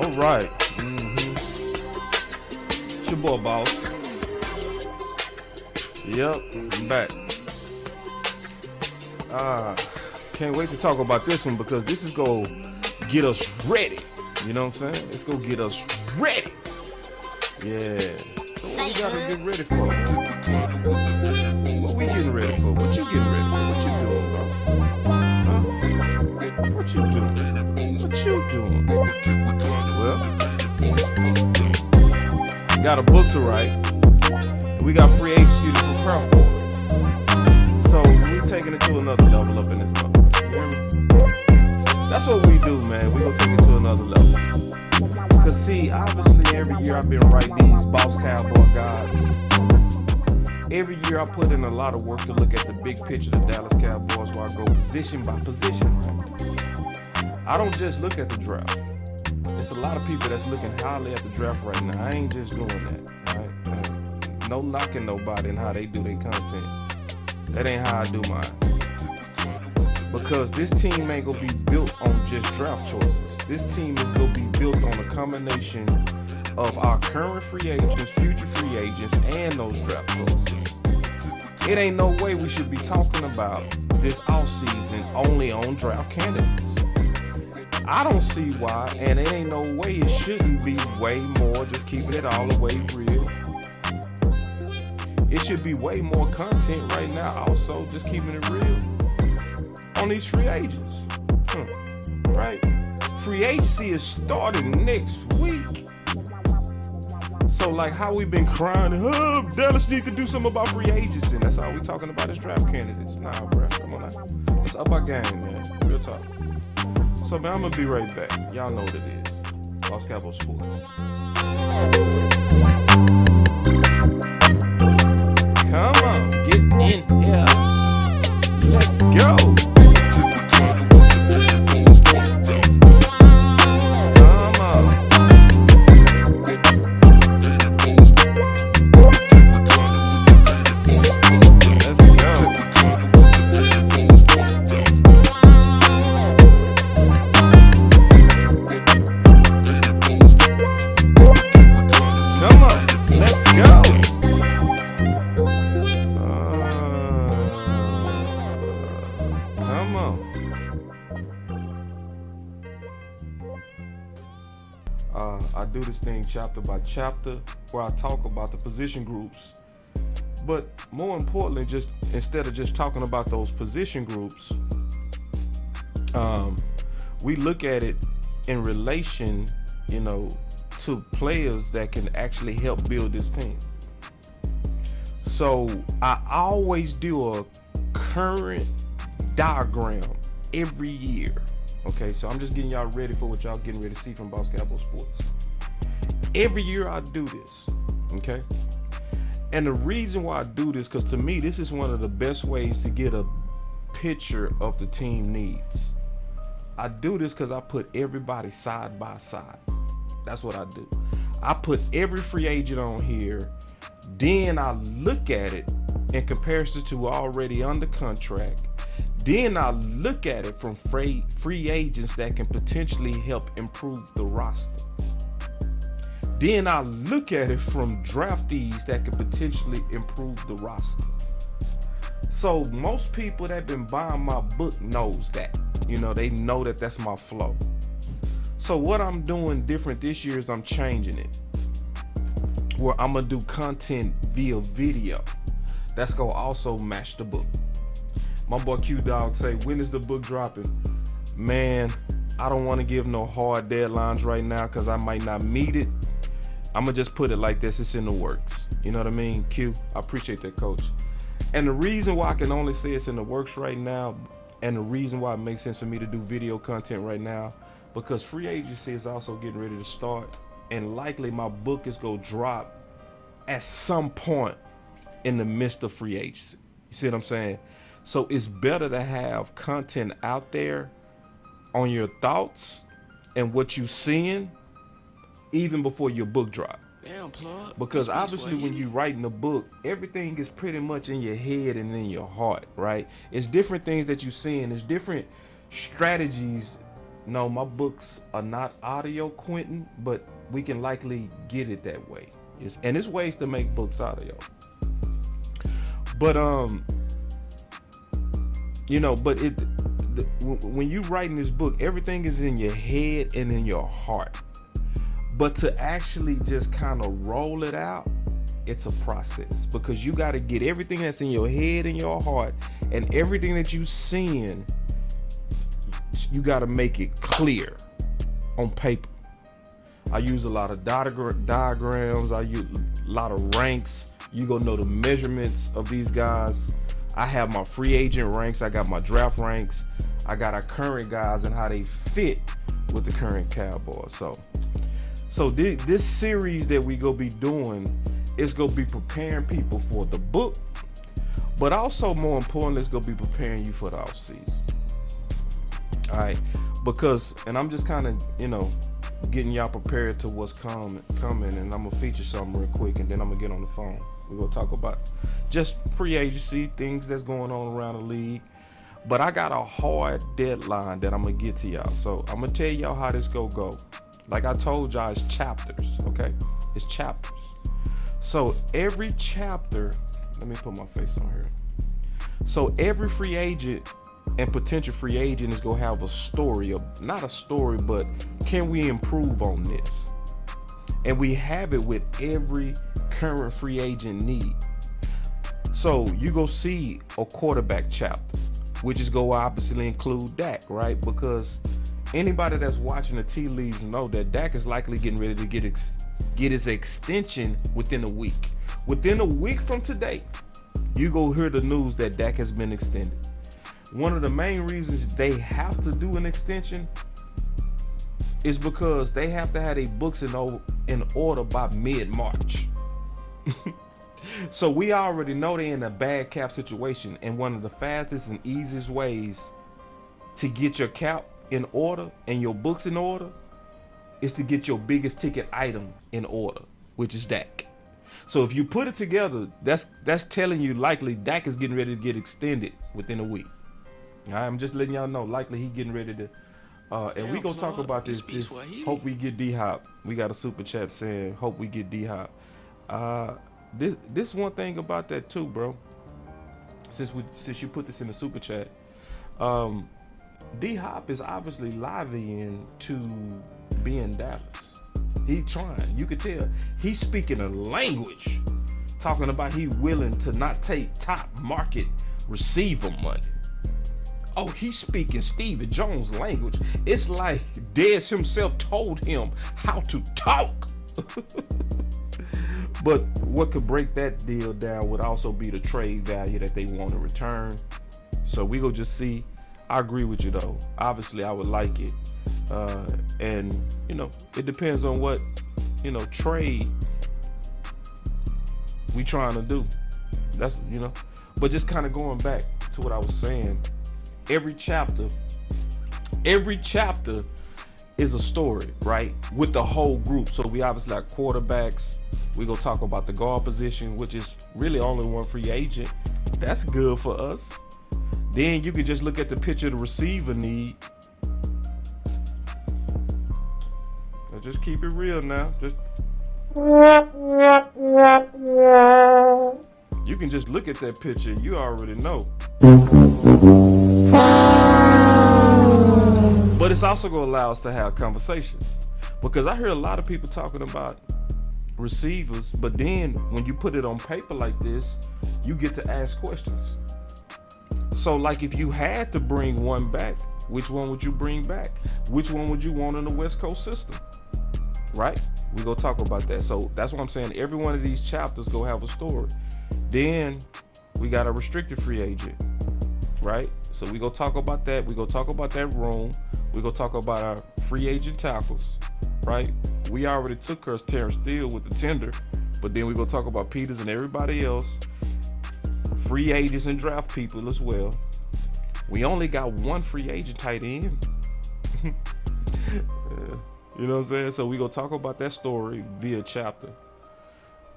All right. It's your boy, Boss. Yep, I'm back. Can't wait to talk about this one because this is going to get us ready. You know what I'm saying? It's going to get us ready. Yeah. So what we got to get ready for? What we getting ready for? What you getting ready for? What you doing, bro? Huh? What you doing? What you doing? Well, got a book to write. We got free agency to prepare for. So we're taking it to another level up in this month. You hear me? That's what we do, man. We gonna take it to another level. Cause see, obviously every year I've been writing these Boss Cowboy guides. Every year I put in a lot of work to look at the big picture of the Dallas Cowboys where I go position by position, right? I don't just look at the draft. There's a lot of people that's looking highly at the draft right now. I ain't just doing that, right? No knocking nobody and how they do their content. That ain't how I do mine. Because this team ain't gonna be built on just draft choices. This team is gonna be built on a combination of our current free agents, future free agents, and those draft choices. It ain't no way we should be talking about this offseason only on draft candidates. I don't see why, and it ain't no way it shouldn't be way more, just keeping it all the way real. It should be way more content right now also, just keeping it real on these free agents. Right? Free agency is starting next week. So like how we been crying, Dallas need to do something about free agency. And that's all we talking about is draft candidates. Nah, bro, come on now. Let's up our game, man. Real talk. So man, I'm gonna be right back. Y'all know what it is. Boss Cowboy Sports. Come on, get in here. Let's go. I do this thing chapter by chapter where I talk about the position groups, but more importantly, just instead of just talking about those position groups, we look at it in relation, to players that can actually help build this team. So I always do a current diagram every year. Okay, so I'm just getting y'all ready for what y'all getting ready to see from Boss Cowboy Sports. Every year I do this, okay? And the reason why I do this, because to me, this is one of the best ways to get a picture of the team needs. I do this because I put everybody side by side. That's what I do. I put every free agent on here, then I look at it in comparison to already under contract. Then I look at it from free agents that can potentially help improve the roster. Then I look at it from draftees that can potentially improve the roster. So most people that been buying my book knows that. They know that that's my flow. So what I'm doing different this year is I'm changing it. Where I'm gonna do content via video. That's gonna also match the book. My boy Q Dog say, when is the book dropping? Man, I don't want to give no hard deadlines right now because I might not meet it. I'm going to just put it like this. It's in the works. You know what I mean? Q, I appreciate that, coach. And the reason why I can only say it's in the works right now, and the reason why it makes sense for me to do video content right now, because free agency is also getting ready to start. And likely my book is going to drop at some point in the midst of free agency. You see what I'm saying? So it's better to have content out there on your thoughts and what you're seeing even before your book drop. Damn, plug. Because obviously when you're writing a book, everything is pretty much in your head and in your heart, right? It's different things that you're seeing. It's different strategies no, my books are not audio, Quentin, but we can likely get it that way. And there's ways to make books audio. But when you writing this book, everything is in your head and in your heart. But to actually just kind of roll it out, it's a process, because you got to get everything that's in your head and your heart, and everything that you seeing, you got to make it clear on paper. I use a lot of diagrams. I use a lot of ranks. You gonna know the measurements of these guys. I have my free agent ranks. I got my draft ranks. I got our current guys and how they fit with the current Cowboys. So this series that we gonna be doing is gonna be preparing people for the book, but also more importantly, it's gonna be preparing you for the off season. All right, because, and I'm just kind of, getting y'all prepared to what's coming, and I'm gonna feature something real quick, and then I'm gonna get on the phone. We're gonna talk about just free agency, things that's going on around the league. But I got a hard deadline that I'm gonna get to y'all. So I'm gonna tell y'all how this go. Like I told y'all, it's chapters, okay? It's chapters. So every chapter, let me put my face on here. So every free agent and potential free agent is gonna have a story, not a story, but can we improve on this? And we have it with every current free agent need. So you go see a quarterback chapter, which is go obviously include Dak, right? Because anybody that's watching the tea leaves know that Dak is likely getting ready to get his extension within a week. Within a week from today, you go hear the news that Dak has been extended. One of the main reasons they have to do an extension is because they have to have their books in order by mid-March. So we already know they're in a bad cap situation, and one of the fastest and easiest ways to get your cap in order and your books in order is to get your biggest ticket item in order, which is Dak. So if you put it together, that's telling you likely Dak is getting ready to get extended within a week. I'm just letting y'all know, likely he getting ready to, and we gonna talk about this hope we get D-Hop. We got a super chat saying, hope we get D-Hop. This one thing about that too, bro. Since you put this in the super chat, D-Hop is obviously livying to be in Dallas. He trying. You could tell he's speaking a language, talking about he willing to not take top market receiver money. Oh, he's speaking Stevie Jones language. It's like Dez himself told him how to talk. But what could break that deal down would also be the trade value that they want to return. So we go just see. I agree with you though. Obviously, I would like it. And it depends on what trade we trying to do. That's but just kind of going back to what I was saying. Every chapter is a story, right? With the whole group. So we obviously like quarterbacks. We gonna talk about the guard position, which is really only one free agent. That's good for us. Then you can just look at the picture of the receiver need. Now just keep it real now. You can just look at that picture. You already know. But it's also going to allow us to have conversations, because I hear a lot of people talking about receivers, but then when you put it on paper like this, you get to ask questions. So like if you had to bring one back, which one would you bring back? Which one would you want in the West Coast system? Right? We're going to talk about that. So that's what I'm saying. Every one of these chapters go have a story. Then we got a restricted free agent, right? So we go talk about that. We go talk about that room. We go talk about our free agent tackles, right? We already took us Terrence Steele with the tender, but then we go talk about Peters and everybody else, free agents and draft people as well. We only got one free agent tight end. You know what I'm saying? So we go talk about that story via chapter.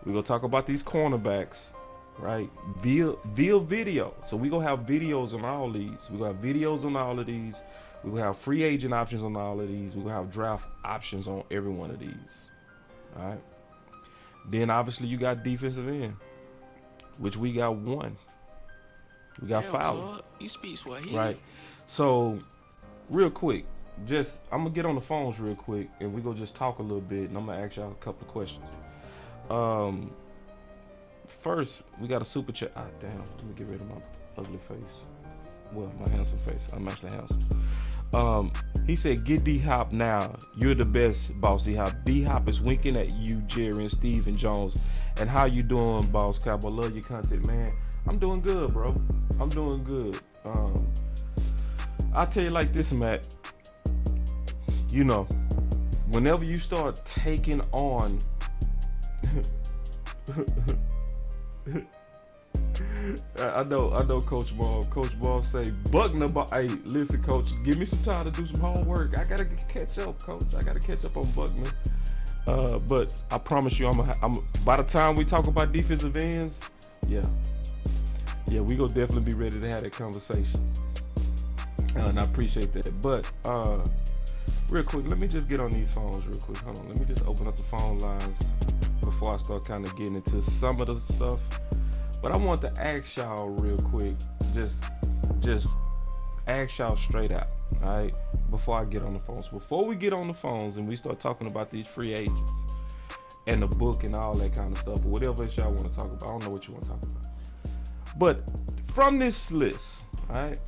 We go talk about these cornerbacks. right? Via video. So we gonna have videos on all these. We gonna have videos on all of these. We gonna have free agent options on all of these. We gonna have draft options on every one of these. All right. Then obviously you got defensive end, which we got one. We got Fowler. You speak Swahili. Right. So real quick, just I'm gonna get on the phones real quick and we go just talk a little bit and I'm gonna ask y'all a couple of questions. First, we got a super chat. Ah, damn. Let me get rid of my ugly face. Well, my handsome face. I'm actually handsome. He said, get D-Hop now. You're the best, Boss D-Hop. D-Hop is winking at you, Jerry and Steve and Jones. And how you doing, Boss Cowboy? Love your content, man. I'm doing good, bro. I'm doing good. I'll tell you like this, Matt. You know, whenever you start taking on I know Coach Ball. Coach Ball say, Buckner, hey, listen, Coach, give me some time to do some homework. I gotta catch up, Coach. I gotta catch up on Buckner. But I promise you, I'm by the time we talk about defensive ends, yeah, we gonna definitely be ready to have that conversation. And I appreciate that. But real quick, let me just get on these phones real quick. Hold on, let me just open up the phone lines before I start kind of getting into some of the stuff. But I want to ask y'all real quick, just ask y'all straight out, all right? Before I get on the phones. Before we get on the phones and we start talking about these free agents and the book and all that kind of stuff, or whatever else y'all want to talk about. I don't know what you want to talk about. But from this list, all right?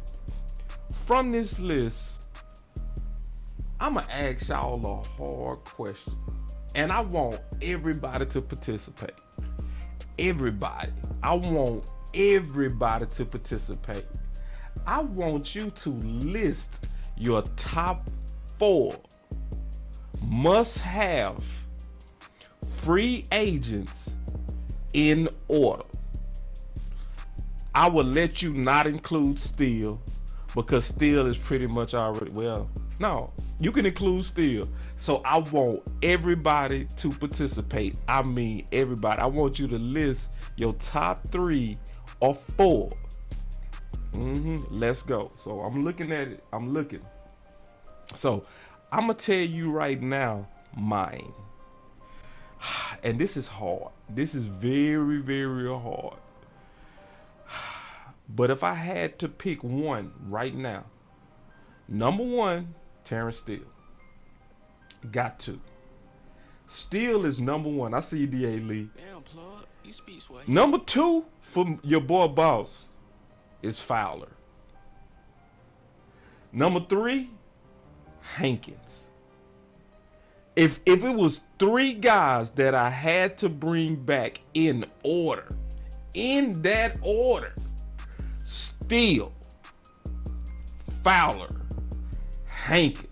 From this list, I'm going to ask y'all a hard question. And I want everybody to participate. Everybody. I want everybody to participate. I want you to list your top 4 must-have free agents in order. I will let you not include Steele because Steele is pretty much already, well, no, you can include Steele. So I want everybody to participate. I mean everybody. I want you to list your top 3 or 4. Let's go. So I'm looking at it. I'm looking. So I'm going to tell you right now mine. And this is hard. This is very, very hard. But if I had to pick one right now, number 1, Terrence Steele. Got to. Steele is number 1. I see you, D.A. Lee. Damn, plug. You speak Swahili. Number 2 for your boy Boss is Fowler. Number 3, Hankins. If it was 3 guys that I had to bring back in order, in that order, Steele, Fowler, Hankins.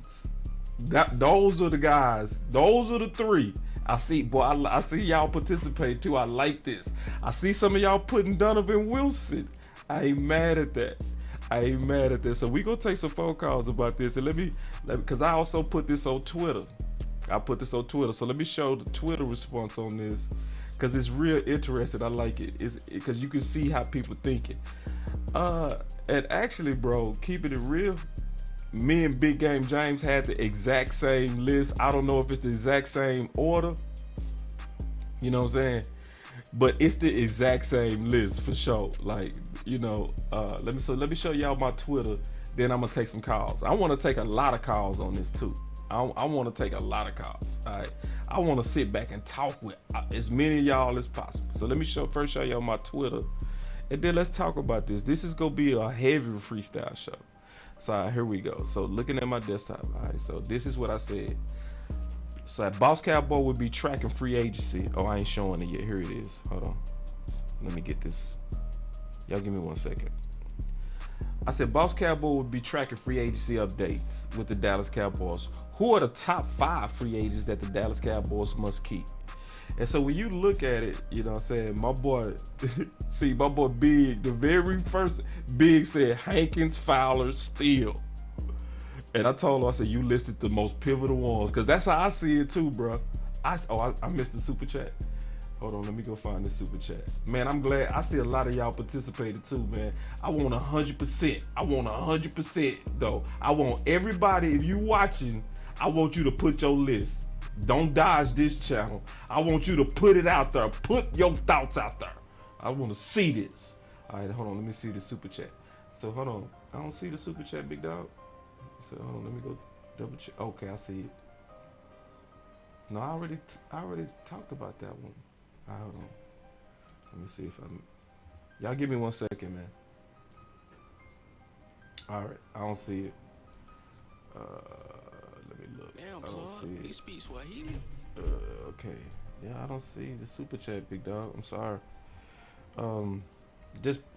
Those are the guys. Those are the 3. I see, boy. I see y'all participate too. I like this. I see some of y'all putting Donovan Wilson. I ain't mad at that. So we gonna take some phone calls about this, and let me, because I also put this on Twitter. So let me show the Twitter response on this, because it's real interesting. I like it. It's because you can see how people thinking. And actually, bro, keeping it real, me and Big Game James had the exact same list. I don't know if it's the exact same order. You know what I'm saying? But it's the exact same list for sure. Like, you know, let me show y'all my Twitter. Then I'm gonna take some calls. I want to take a lot of calls on this too. I want to take a lot of calls. All right. I want to sit back and talk with as many of y'all as possible. So let me first show y'all my Twitter, and then let's talk about this. This is gonna be a heavy freestyle show. So here we go. So looking at my desktop. All right. So this is what I said. So Boss Cowboy would be tracking free agency. Oh, I ain't showing it yet. Here it is. Hold on. Let me get this. Y'all give me 1 second. I said Boss Cowboy would be tracking free agency updates with the Dallas Cowboys. Who are the top 5 free agents that the Dallas Cowboys must keep? And so when you look at it, you know what I'm saying, my boy, see, my boy Big, the very first Big said Hankins, Fowler, Steele. And I told him, I said, you listed the most pivotal ones, because that's how I see it too, bro. I missed the super chat. Hold on, let me go find this super chat. Man, I'm glad I see a lot of y'all participated too, man. I want 100%. I want 100% though. I want everybody, if you watching, I want you to put your list. Don't dodge this channel. I want you to put it out there. Put your thoughts out there. I want to see this. All right, hold on. Let me see the super chat. So hold on. I don't see the super chat, big dog. So hold on. Let me go double check. Okay, I see it. No, I already talked about that one. All right, hold on. Let me see if I'm. Y'all give me 1 second, man. All right, I don't see it. Let me look. Damn, I don't plug. see You it. speak Swahili? Okay. Yeah, I don't see the super chat, big dog. I'm sorry.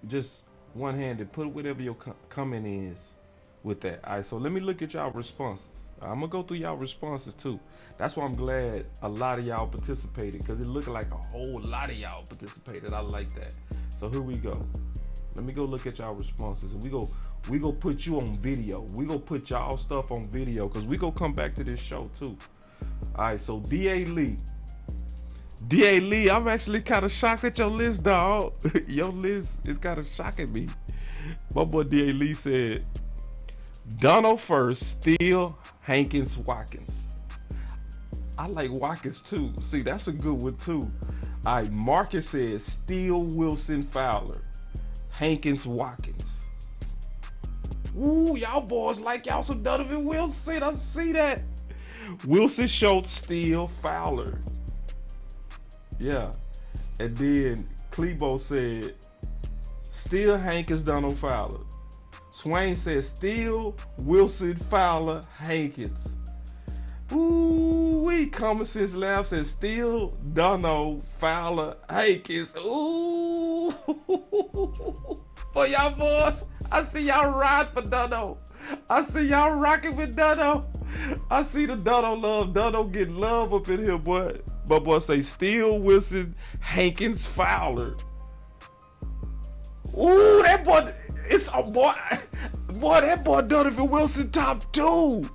Just one-handed. Put whatever your comment is with that. All right. So let me look at y'all responses. I'm gonna go through y'all responses too. That's why I'm glad a lot of y'all participated, because it looked like a whole lot of y'all participated. I like that. So here we go. Let me go look at y'all responses, and we go put you on video. We go put y'all stuff on video, because we go come back to this show too. All right, so D.A. Lee, I'm actually kind of shocked at your list, dog. Your list is kind of shocking me. My boy D.A. Lee said, Donald first, Steele, Hankins, Watkins. I like Watkins too. See, that's a good one too. All right, Marcus said Steele, Wilson, Fowler, Hankins, Watkins. Ooh, y'all boys like y'all some Donovan Wilson. I see that. Wilson, Schultz, Steele, Fowler. Yeah. And then Clebo said Steele, Hankins, Donald, Fowler. Swain said Steele, Wilson, Fowler, Hankins. Ooh, Common Sense Lab says Steele, Dono, Fowler, Hankins. Ooh. For y'all boys, I see y'all ride for Dono. I see y'all rocking with Dono. I see the Dono love. Dono get love up in here, boy. My boy say Steele, Wilson, Hankins, Fowler. Ooh, that boy, it's a boy. Boy, that boy Donovan Wilson top 2.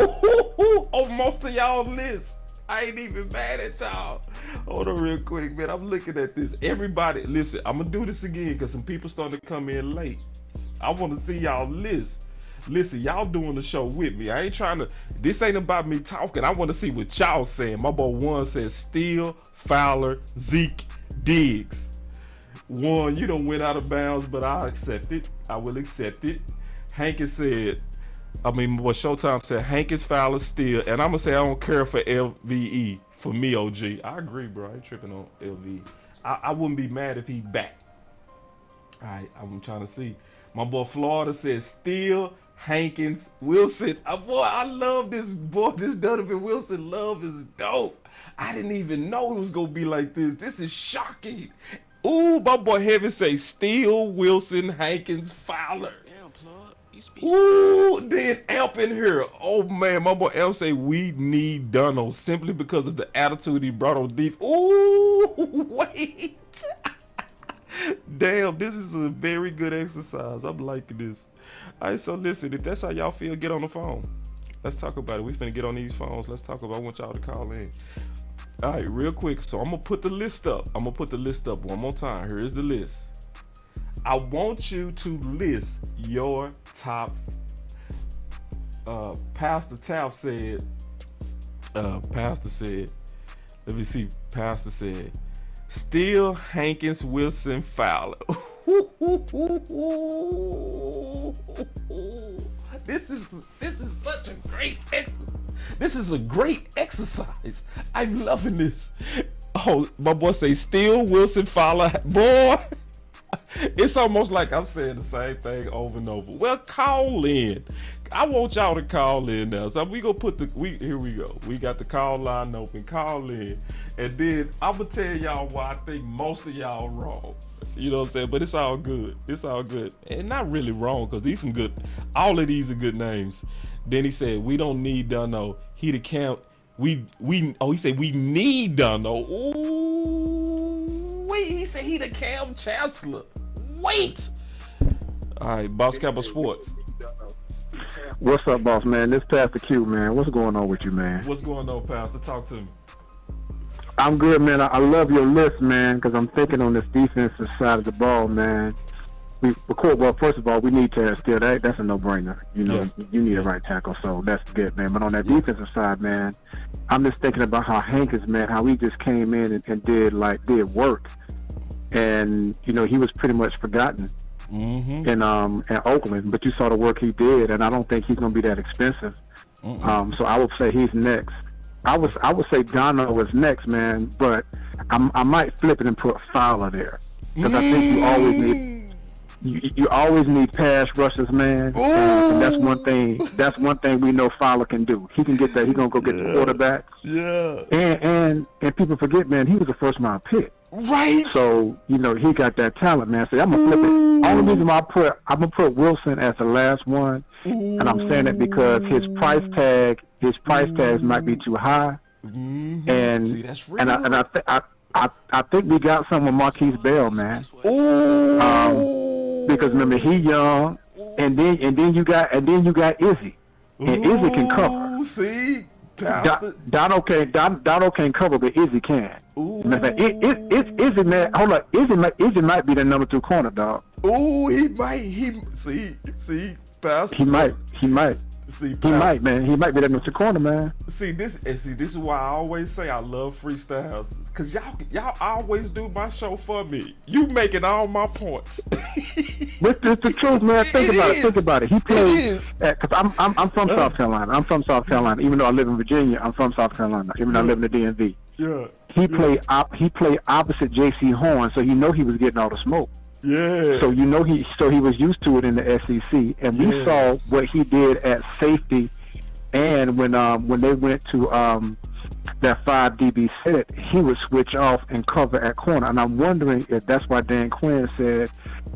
Ooh, on most of y'all lists. I ain't even mad at y'all. Hold on real quick, man. I'm looking at this. Everybody, listen, I'm gonna do this again because some people starting to come in late. I want to see y'all list. Listen, y'all doing the show with me. I ain't trying to, this ain't about me talking. I want to see what y'all saying. My boy One says Steele, Fowler, Zeke, Diggs. One, you done went out of bounds, but I'll accept it. I will accept it. Hankins said, what Showtime said, Hankins, Fowler, Steele, and I'm gonna say I don't care for LVE. For me, OG, I agree, bro. I ain't tripping on LVE. I wouldn't be mad if he back. All right, I'm trying to see. My boy Florida says Steele, Hankins, Wilson. Boy, I love this boy. This Donovan Wilson love is dope. I didn't even know it was gonna be like this. This is shocking. Ooh, my boy Heaven say Steele, Wilson, Hankins, Fowler. Damn, plug. You speak Ooh, then Amp in here. Oh man, my boy Amp say we need Dono simply because of the attitude he brought on deep. Ooh, wait. Damn, this is a very good exercise. I'm liking this. All right, so listen, if that's how y'all feel, get on the phone. Let's talk about it. We finna get on these phones. Let's talk about. I want y'all to call in. All right, real quick. So I'm gonna put the list up. I'm gonna put the list up one more time. Here is the list. I want you to list your top. Pastor Taft said. Pastor said. Let me see. Pastor said. Steele, Hankins, Wilson, Fowler. This is such a great exercise. This is a great exercise. I'm loving this. Oh, my boy say Steele, Wilson, Fowler. Boy, it's almost like I'm saying the same thing over and over. Well, call in. I want y'all to call in now. So we gonna put here we go. We got the call line open. Call in. And then I'm gonna tell y'all why I think most of y'all wrong. You know what I'm saying? But it's all good. It's all good. And not really wrong, because these some good, all of these are good names. Then he said, we don't need Dono. He the camp. He said we need Dono. Ooh, wait, he said he the Cam Chancellor. Wait. All right, Boss Cowboy Sports. What's up, boss man? This Pastor Q, man. What's going on with you, man? What's going on, Pastor? Talk to me. I'm good, man. I love your list, man, because I'm thinking on this defensive side of the ball, man. Well, first of all, we need to still that's a no-brainer. You know, you need a right tackle, so that's good, man. But on that defensive side, man, I'm just thinking about how Hankins, man, how he just came in and did work, and you know he was pretty much forgotten in Oakland. But you saw the work he did, and I don't think he's going to be that expensive. So I would say he's next. I would say Dono was next, man, but I might flip it and put Fowler there because I think you always need pass rushers, man. And that's one thing. That's one thing we know Fowler can do. He can get that. He gonna go get the quarterback. Yeah. And people forget, man, he was a first round pick. Right. So you know he got that talent, man. So I'm gonna flip it. Only reason why I'm gonna put Wilson as the last one, and I'm saying it because his price tags might be too high. And see, that's real. and I think we got some with Marquise Bell, man. Because remember he young, and then you got Izzy, and Izzy can cover. See, Dono can't cover, but Izzy can. Izzy, man, hold up, Izzy might be the number 2 corner, dog. He might. See, Pastor. He might. See, he might, man. He might be that number 2 corner, man. See this is why I always say I love freestyles, cause y'all always do my show for me. You making all my points. It's the truth, man. Think about it. He plays because I'm from South Carolina. I'm from South Carolina. Even though I live in Virginia, I'm from South Carolina. Even though I live in the DMV. Yeah. He played opposite J.C. Horn, so he was getting all the smoke. Yeah. So he was used to it in the SEC, and we saw what he did at safety, and when they went to that 5 DB set, he would switch off and cover at corner. And I'm wondering if that's why Dan Quinn said,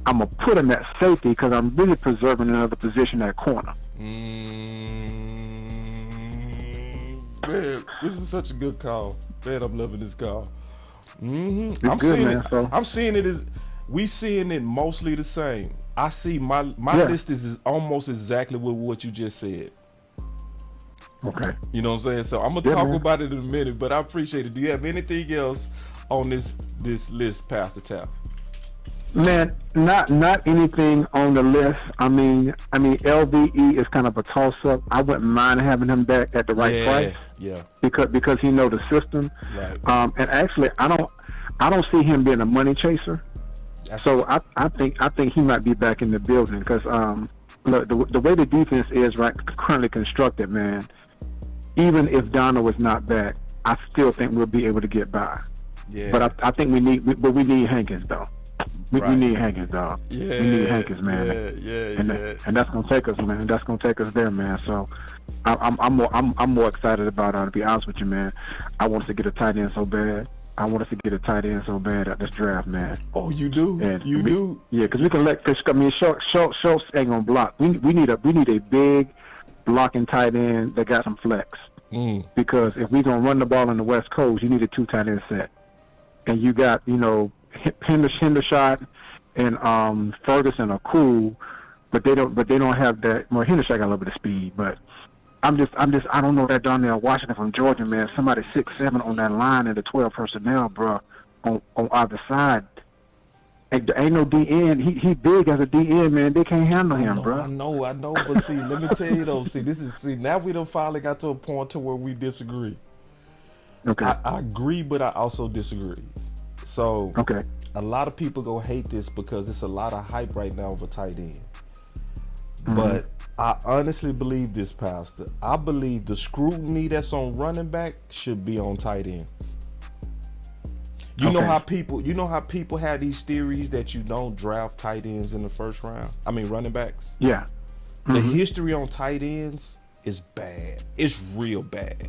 "I'm gonna put him at safety because I'm really preserving another position at corner." Man, this is such a good call. Man, I'm loving this call. I'm seeing it as we seeing it mostly the same. I see my list is almost exactly what you just said. Okay. You know what I'm saying? So I'm gonna talk about it in a minute, but I appreciate it. Do you have anything else on this list, Pastor Tapp? Man, not anything on the list. I mean, LVE is kind of a toss-up. I wouldn't mind having him back at the right price. Yeah. Because he know the system. Right. And actually, I don't see him being a money chaser. So I think he might be back in the building because look, the way the defense is currently constructed, man. Even if Dono was not back, I still think we'll be able to get by. Yeah. But I think we need Hankins though. We need Hankins, dog. Yeah, we need Hankins, man. And that's gonna take us, man. That's gonna take us there, man. So I'm more excited about it. To be honest with you, man. I want us to get a tight end so bad. At this draft, man. Oh, you do? And you do? Yeah, because we can let Fish come in. Schultz ain't gonna block. We need a big blocking tight end that got some flex. Because if we gonna run the ball on the West Coast, you need a 2 tight end set, and you got Hendershot and Ferguson are cool, but they don't have that. Well, Hendershot got a little bit of speed, but I don't know that Darnell Washington from Georgia, man. Somebody 6'7" on that line in the 12 personnel, bro, on either side. Ain't no DN. He big as a DN, man. They can't handle him, bro. I know. But see, let me tell you though. See, now we done finally got to a point to where we disagree. Okay. I agree, but I also disagree. So okay. A lot of people gonna hate this because it's a lot of hype right now over tight end. But I honestly believe this, Pastor. I believe the scrutiny that's on running back should be on tight end. You know how people have these theories that you don't draft tight ends in the first round? I mean running backs. Yeah. The history on tight ends is bad. It's real bad.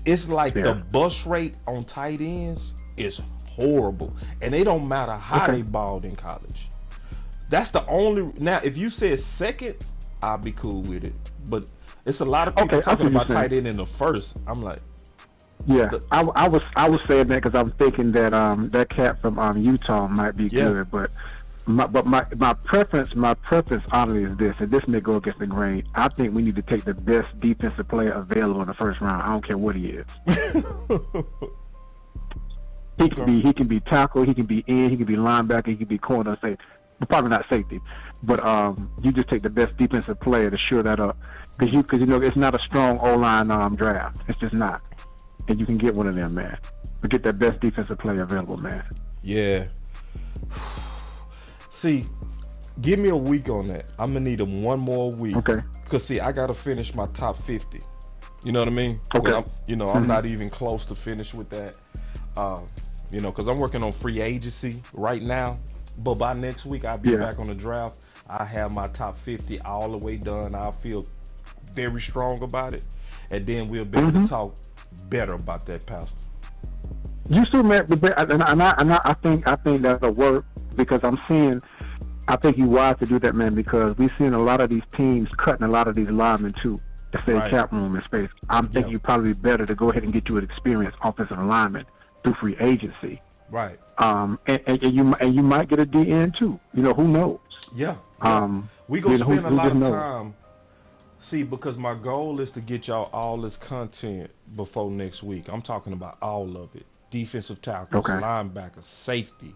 It's like the bust rate on tight ends is horrible. And they don't matter how they balled in college. That's the only. Now, if you said second, I'd be cool with it. But it's a lot of people talking about tight end in the first. I'm like, yeah. I was saying that because I was thinking that that cat from Utah might be good, but my preference honestly is this, and this may go against the grain. I think we need to take the best defensive player available in the first round. I don't care what he is. He can be tackle, he can be in, he can be linebacker, he can be corner, safety. But probably not safety. But you just take the best defensive player to shore that up, because you know it's not a strong O-line draft. It's just not, and you can get one of them, man. But get that best defensive player available, man. Yeah. See, give me a week on that. I'm gonna need him one more week. Okay. Cause see, I gotta finish my top 50. You know what I mean? Okay. I'm not even close to finish with that. Cause I'm working on free agency right now. But by next week, I'll be back on the draft. I have my top 50 all the way done. I feel very strong about it, and then we'll be able to talk better about that, Pastor. You too, man. I think that'll work, because I think you're wise to do that, man, because we've seen a lot of these teams cutting a lot of these linemen too to save cap room and space. I'm thinking you're probably better to go ahead and get you an experienced offensive lineman through free agency. Right. And you might get a DN too. You know, who knows? Yeah. We gonna spend a lot of time. See, because my goal is to get y'all all this content before next week. I'm talking about all of it. Defensive tackles, linebackers, safety.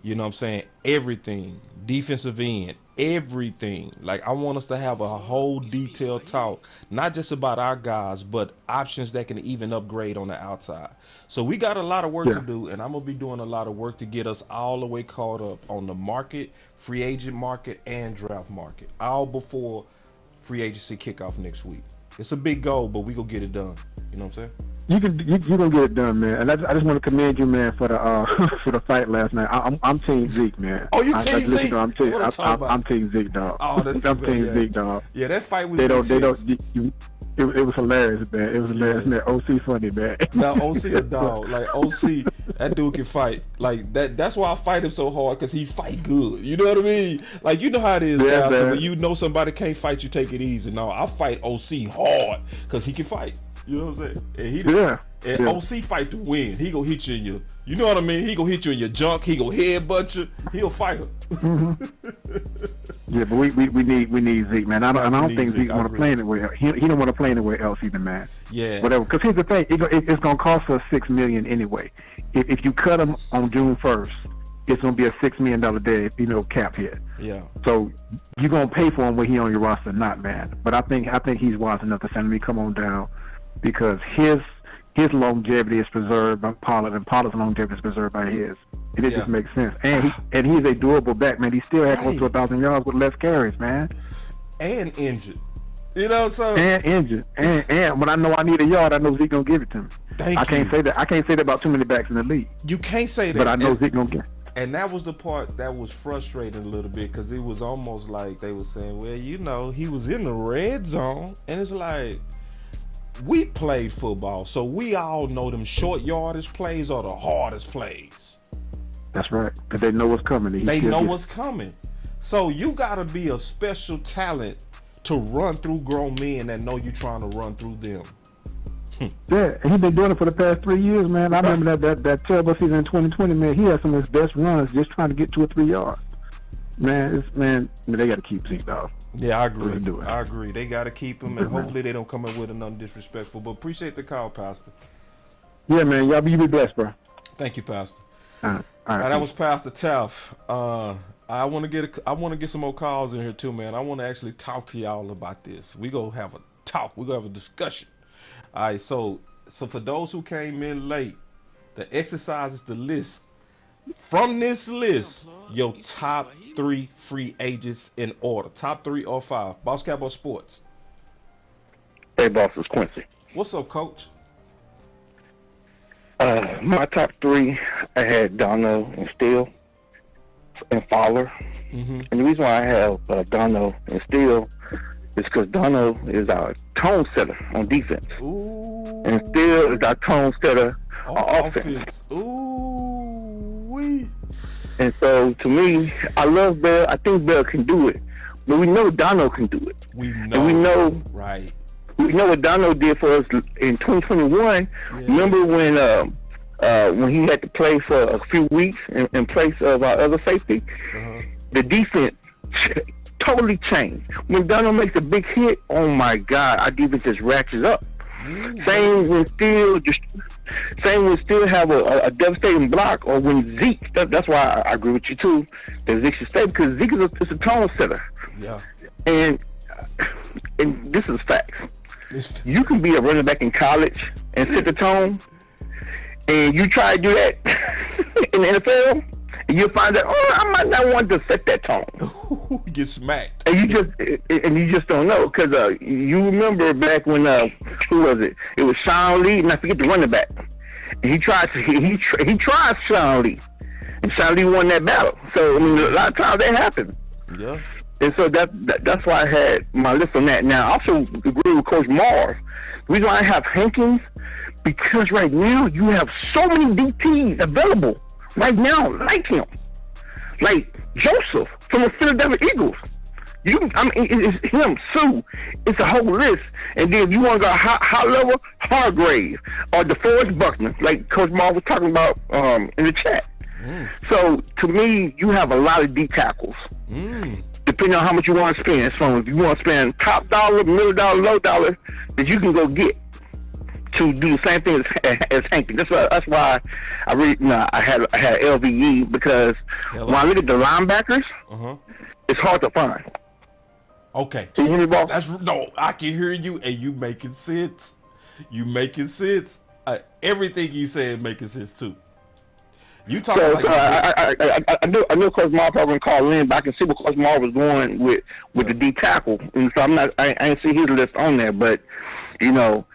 You know what I'm saying? Everything. Defensive end. Everything. Like, I want us to have a whole detailed talk, not just about our guys, but options that can even upgrade on the outside. So we got a lot of work to do, and I'm going to be doing a lot of work to get us all the way caught up on the market, free agent market, and draft market, all before free agency kickoff next week. It's a big goal, but we going to get it done. You know what I'm saying? You gonna get it done, man. And I just want to commend you, man, for the for the fight last night. I'm Team Zeke, man. Oh, you Team Zeke? I'm Team Zeke, dog. Oh, that's I'm Team Zeke, dog. Yeah, that fight was. It was hilarious, man. It was hilarious, man. OC funny, man. Now OC a dog. Like OC, that dude can fight. Like that. That's why I fight him so hard, because he fight good. You know what I mean? Like, you know how it is, guys. When you know somebody can't fight, you take it easy. No, I fight OC hard because he can fight. You know what I'm saying? And OC fight to win. He gonna hit you in your, you know what I mean? He gonna hit you in your junk. He gonna headbutt you. He'll fight her. Yeah, but we need Zeke, man. I don't think Zeke want to play anywhere. He don't want to play anywhere else either, man. Yeah. Whatever. Because here's the thing: it's gonna cost us $6 million anyway. If you cut him on June 1st, it's gonna be a $6 million dead, cap hit. Yeah. So you're gonna pay for him when he on your roster, not, man. But I think he's wise enough to say, let me come on down, because his longevity is preserved by Pollard, and Pollard's longevity is preserved by his. And it just makes sense. And he's a durable back, man. He still had close to 1,000 yards with less carries, man. And injured. You know, so. And injured. And when I know I need a yard, I know Zeke gonna give it to me. I can't say that. I can't say that about too many backs in the league. You can't say that. But I know Zeke gonna get it. And that was the part that was frustrating a little bit, because it was almost like they were saying, well, he was in the red zone. And it's like, we played football, so we all know them short yardage plays are the hardest plays. That's right, because they know what's coming. They know what's coming. So you got to be a special talent to run through grown men that know you're trying to run through them. Yeah, and he's been doing it for the past 3 years, man. I remember that terrible season in 2020, man. He had some of his best runs just trying to get 2 or 3 yards. Man, they got to keep Zeke, dog. Yeah, I agree. I agree. They got to keep him, and hopefully they don't come in with nothing disrespectful. But appreciate the call, Pastor. Yeah, man. Y'all be blessed, bro. Thank you, Pastor. All right. That was Pastor Taff. I want to get some more calls in here too, man. I want to actually talk to y'all about this. We go have a talk. We go have a discussion. All right. So for those who came in late, the exercise is the list. From this list, your top 3 free agents in order. Top 3 or 5. Boss Cowboy Sports. Hey, boss, it's Quincy. What's up, Coach? My top 3, I had Dono and Steele and Fowler. Mm-hmm. And the reason why I have Dono and Steele is because Dono is our tone setter on defense. Ooh. And Steele is our tone setter on offense. Ooh-wee. And so, to me, I love Bell. I think Bell can do it. But we know Dono can do it. We know. And we know. Right. We know what Dono did for us in 2021. Yeah. Remember when he had to play for a few weeks in place of our other safety? Uh-huh. The defense totally changed. When Dono makes a big hit, oh my God, our defense just ratchets up. Mm-hmm. Same when Steele Same would still have a devastating block, or when Zeke. That's why I agree with you too. That Zeke should stay because Zeke is a tone setter. Yeah. And this is facts. You can be a running back in college and set the tone, and you try to do that in the NFL, and you'll find that I might not want to set that tone. You get smacked. And you just don't know because you remember back when who was it? It was Sean Lee, and I forget the running back. And he tried Sean Lee, and Sean Lee won that battle. So I mean, a lot of times that happens. Yeah. And so that's why I had my list on that. Now, I also agree with Coach Marv. The reason why I have Hankins, because right now you have so many DTs available right now, like him. Like Joseph from the Philadelphia Eagles. It's him, Sue. It's a whole list. And then if you want to go high level, Hargrave or DeForest Buckner, like Coach Marv was talking about in the chat. So, to me, you have a lot of D tackles. Depending on how much you want to spend. So if you want to spend top dollar, middle dollar, low dollar, that you can go get to do the same thing as Hankins. That's why I really I had LVE because when I look at the linebackers, it's hard to find. Okay. Can you hear me, boss? I can hear you, and you making sense. You making sense. Everything you said making sense too. You talking so, like I know Coach Marv probably gonna call in, but I can see what Coach Marv was going with the D tackle, and so I ain't see his list on there, but you know,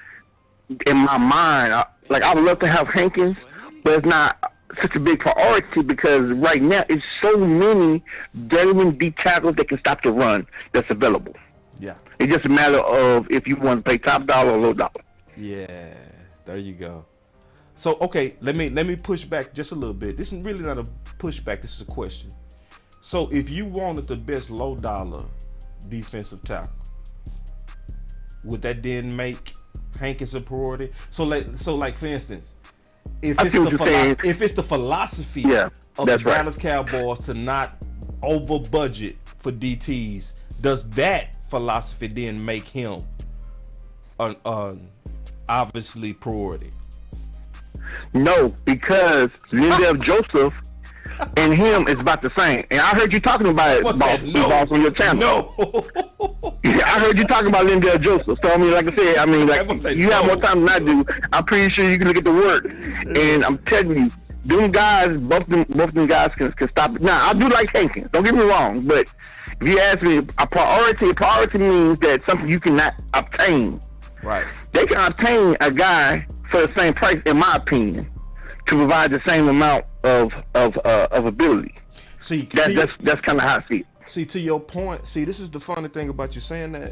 in my mind, I would love to have Hankins, but it's not such a big priority because right now it's so many genuine D tackles that can stop the run that's available. Yeah. It's just a matter of if you want to pay top dollar or low dollar. Yeah, there you go. So okay, let me push back just a little bit. This is really not a pushback. This is a question. So if you wanted the best low dollar defensive tackle, would that then make Hankins a priority? So like for instance, if it's the philosophy of the Dallas Cowboys to not over budget for DTs, does that philosophy then make him an obviously priority? No, because Lindell Joseph and him is about the same. And I heard you talking about it, boss, on your channel. No. Yeah, I heard you talking about Lindell Joseph. So I mean, like I said, you have more time than I do. I'm pretty sure you can look at the work. And I'm telling you, them guys, both them guys can stop it. Now, I do like Hankins. Don't get me wrong, but if you ask me, a priority means that something you cannot obtain. Right. They can obtain a guy for the same price, in my opinion, to provide the same amount of ability. See, that's kind of how I see it. See, to your point, this is the funny thing about you saying that.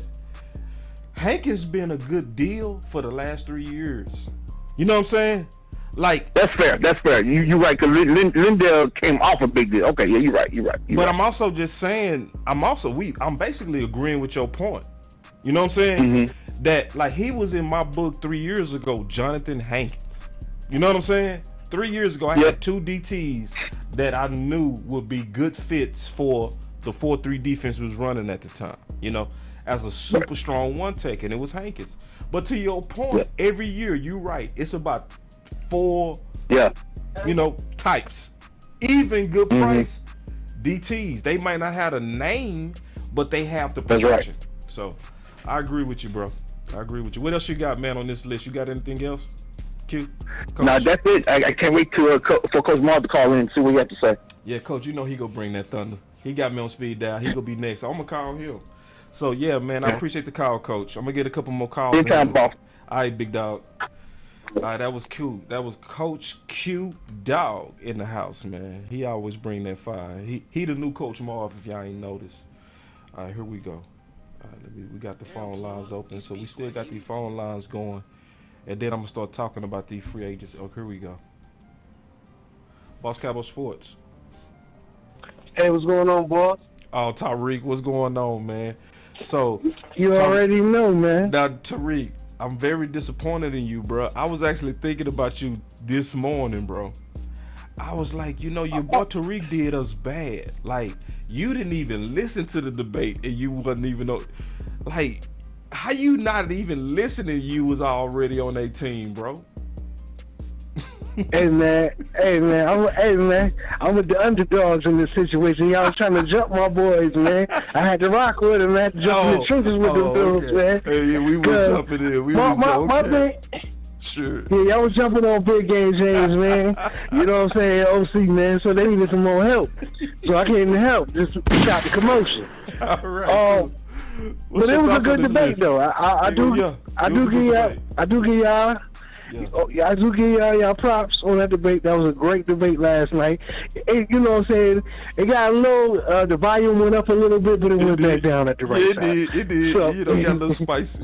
Hankins been a good deal for the last 3 years. You know what I'm saying? Like that's fair. You right, because Lindell came off a big deal. Okay, yeah, you're right. But I'm also just saying, I'm basically agreeing with your point. You know what I'm saying? Mm-hmm. That like he was in my book 3 years ago, Jonathan Hankins. You know what I'm saying? 3 years ago, I had two DTs that I knew would be good fits for the 4-3 defense was running at the time. You know, as a super strong one tech, and it was Hankins. But to your point, every year, you're right. It's about 4, types. Even good price DTs. They might not have a name, but they have the production. Right. So I agree with you, bro. I agree with you. What else you got, man, on this list? You got anything else? Q? No, that's it. I can't wait for Coach Marv to call in and see what he has to say. Yeah, Coach, you know he gonna bring that thunder. He got me on speed dial. He gonna be next. I'm gonna call him. So yeah, man, I appreciate the call, Coach. I'm gonna get a couple more calls. Anytime, boss. All right, big dog. All right, that was Q. That was Coach Q Dog in the house, man. He always bring that fire. He the new Coach Marv, if y'all ain't noticed. All right, here we go. All right, we got the phone lines open, so we still got these phone lines going. And then I'm gonna start talking about these free agents. Oh, here we go. Boss Cowboy Sports. Hey, what's going on, boss? Oh, Tariq, what's going on, man? So you already know, man. Now, Tariq, I'm very disappointed in you, bro. I was actually thinking about you this morning, bro. I was like, your boy Tariq did us bad. Like, you didn't even listen to the debate, and you wasn't even know. Like, how you not even listening? You was already on a team, bro. Hey man, I'm with the underdogs in this situation. Y'all was trying to jump my boys, man. I had to rock with them. I had to jump in the trenches with them dudes, man. Hey, yeah, we were jumping in. My thing, sure. yeah, y'all was jumping on big game James, man. You know what I'm saying, OC, man. So they needed some more help. So I came to help, just stop the commotion. All right. But it was a good debate, though. I do give y'all. Yeah. I do give y'all props on that debate. That was a great debate last night. You know what I'm saying? It got a little, the volume went up a little bit, but it went back down at the right time. It did. So, you know, it got a little spicy.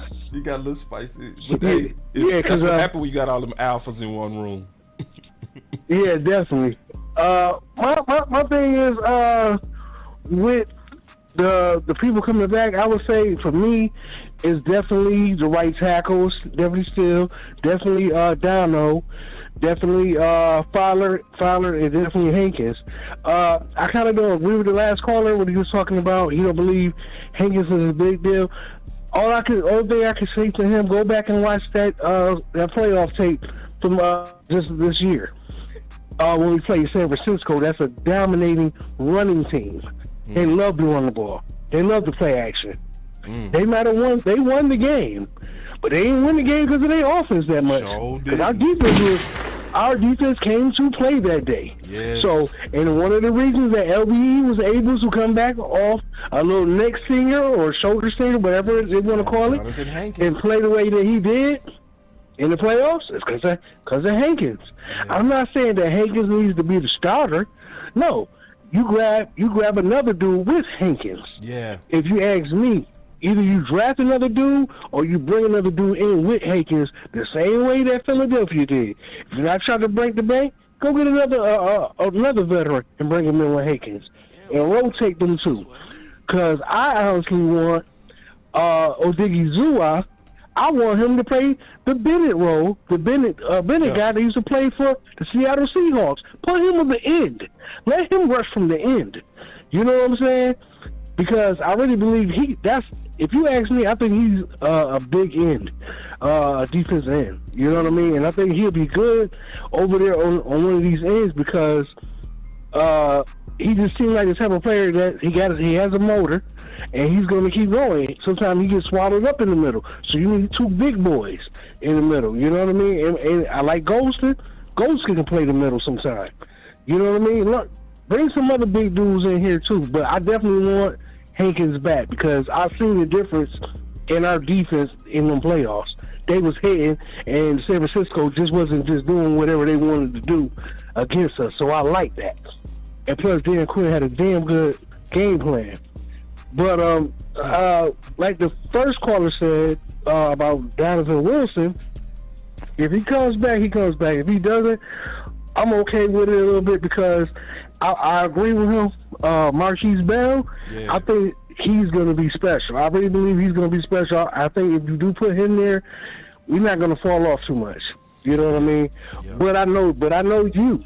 But hey, that's what happened when you got all them alphas in one room. Yeah, definitely. My thing is, with the people coming back, I would say for me, is definitely the right tackles, definitely Steele, definitely Dano, definitely Fowler, and definitely Hankins. I kind of don't agree with the last caller when he was talking about he don't believe Hankins is a big deal. Only thing I can say to him, go back and watch that playoff tape from just this year. When we played San Francisco, that's a dominating running team. They love to run the ball. They love to play action. They might have won. They won the game, but they didn't win the game because of their offense that much. Because our defense came to play that day. Yes. So, and one of the reasons that LBE was able to come back off a little neck stinger or shoulder stinger, whatever they want to call it, and play the way that he did in the playoffs, is because of Hankins. Yeah. I'm not saying that Hankins needs to be the starter. No. You grab another dude with Hankins. Yeah. If you ask me, either you draft another dude or you bring another dude in with Hankins the same way that Philadelphia did. If you're not trying to break the bank, go get another veteran and bring him in with Hankins and rotate them too. Because I honestly want Odigizua. I want him to play the Bennett role, the Bennett guy that used to play for the Seattle Seahawks. Put him on the end. Let him rush from the end. You know what I'm saying? Because I really believe if you ask me, I think he's a big end, defensive end. You know what I mean? And I think he'll be good over there on one of these ends because he just seems like the type of player that he has a motor, and he's going to keep going. Sometimes he gets swallowed up in the middle. So you need two big boys in the middle. You know what I mean? And I like Golston. Golston can play the middle sometimes. You know what I mean? Look, bring some other big dudes in here too. But I definitely want Hankins back because I've seen the difference in our defense in them playoffs. They was hitting, and San Francisco just wasn't just doing whatever they wanted to do against us. So I like that. And plus, Dan Quinn had a damn good game plan. But like the first caller said about Donovan Wilson, if he comes back, he comes back. If he doesn't, I'm okay with it a little bit because I agree with him. Marquise Bell, I think he's going to be special. I really believe he's going to be special. I think if you do put him there, we're not going to fall off too much. You know what I mean? Yeah. But I know you.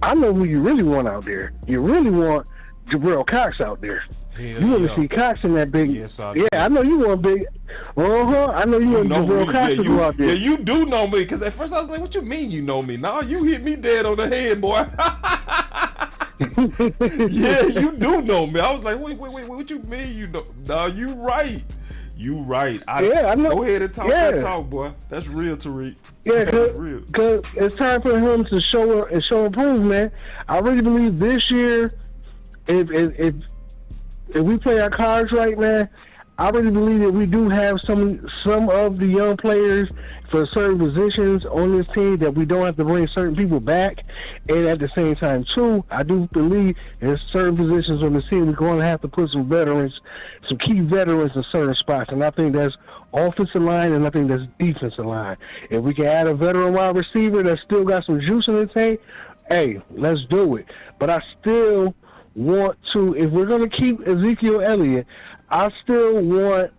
I know who you really want out there. You really want Jabril Cox out there. You want to see Cox in that big. Yes, I do. Yeah, I know you want big. I know you want Jabril Cox to go out there. Yeah, you do know me because at first I was like, "What you mean you know me?" Nah, you hit me dead on the head, boy. Yeah, you do know me. I was like, wait, what you mean you know? Nah, you right. You right. I know. Go ahead and talk that talk, boy. That's real, Tariq. Yeah, because it's time for him to show improvement. I really believe this year, if we play our cards right, man, I really believe that we do have some of the young players for certain positions on this team that we don't have to bring certain people back. And at the same time, too, I do believe there's certain positions on the team we're going to have to put some veterans, some key veterans in certain spots. And I think that's offensive line and I think that's defensive line. If we can add a veteran wide receiver that still got some juice in the tank, hey, let's do it. But I still want to, if we're going to keep Ezekiel Elliott, I still want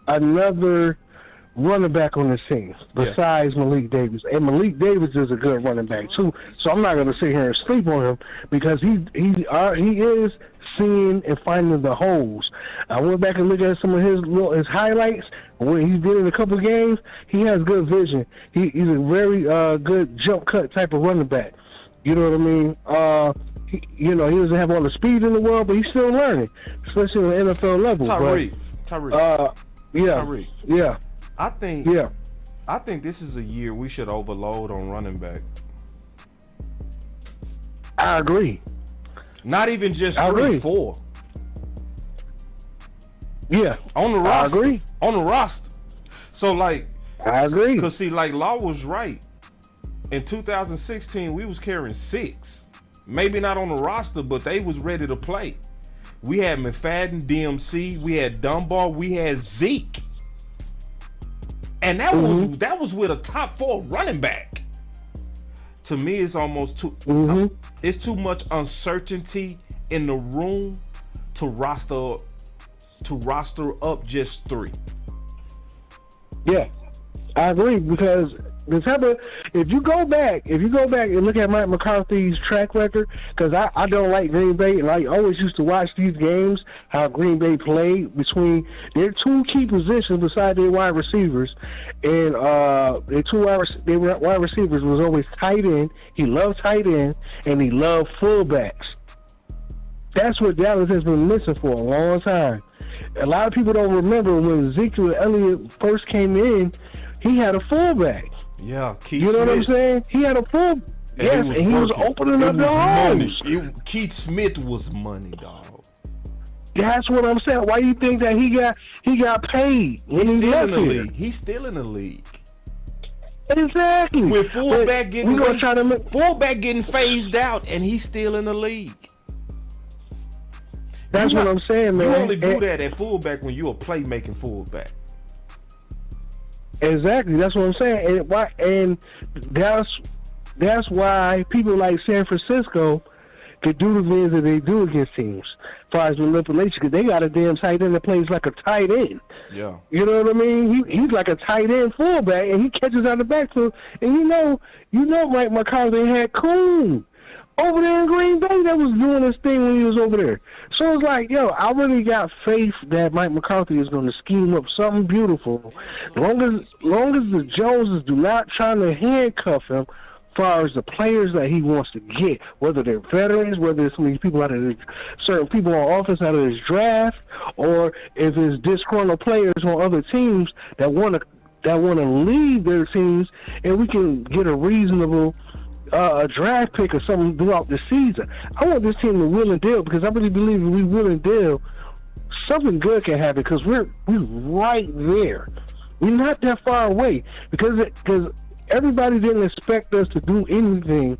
another running back on this team besides Malik Davis, and Malik Davis is a good running back too. So I'm not going to sit here and sleep on him because he is seeing and finding the holes. I went back and looked at some of his highlights. When he did in a couple of games, he has good vision. He's a very good jump cut type of running back. You know what I mean? He doesn't have all the speed in the world, but he's still learning, especially on the NFL level. Tyreek. Yeah. I think this is a year we should overload on running back. I agree. Not even just I 3, agree. 4. Yeah. On the roster. I agree. On the roster. So, like, I agree. because, see, like, Law was right. In 2016, we was carrying 6. Maybe not on the roster, but they was ready to play. We had McFadden, DMC, we had Dunbar, we had Zeke. And that was with a top 4 running back. To me, it's almost it's too much uncertainty in the room to roster up just 3. Yeah, I agree because if you go back and look at Mike McCarthy's track record, because I don't like Green Bay, and I always used to watch these games, how Green Bay played between their 2 key positions beside their wide receivers, and their wide receivers was always tight end. He loved tight end, and he loved fullbacks. That's what Dallas has been missing for a long time. A lot of people don't remember when Ezekiel Elliott first came in, he had a fullback. Yeah, Keith You know Smith. what I'm saying? He had a full. Yes, and he was opening up the holes. Keith Smith was money, dog. That's what I'm saying. Why do you think that he got paid when he left here? He's still in the league. Exactly. With fullback fullback getting phased out, and he's still in the league. That's what I'm saying, man. You only do that at fullback when you're a playmaking fullback. Exactly. That's what I'm saying. And that's why people like San Francisco could do the things that they do against teams, as far as manipulation, because they got a damn tight end that plays like a tight end. Yeah. You know what I mean? He's like a tight end fullback, and he catches out the backfield. And you know, Mike McCarthy had Coon over there in Green Bay that was doing this thing when he was over there. So it's like, yo, I really got faith that Mike McCarthy is going to scheme up something beautiful. Long as the Joneses do not try to handcuff him, as far as the players that he wants to get, whether they're veterans, whether it's some of these people certain people on offense out of his draft, or if it's disgruntled players on other teams that want to leave their teams, and we can get a reasonable a draft pick or something throughout the season. I want this team to win and deal, because I really believe if we win and deal, something good can happen, because we're right there. We're not that far away, because everybody didn't expect us to do anything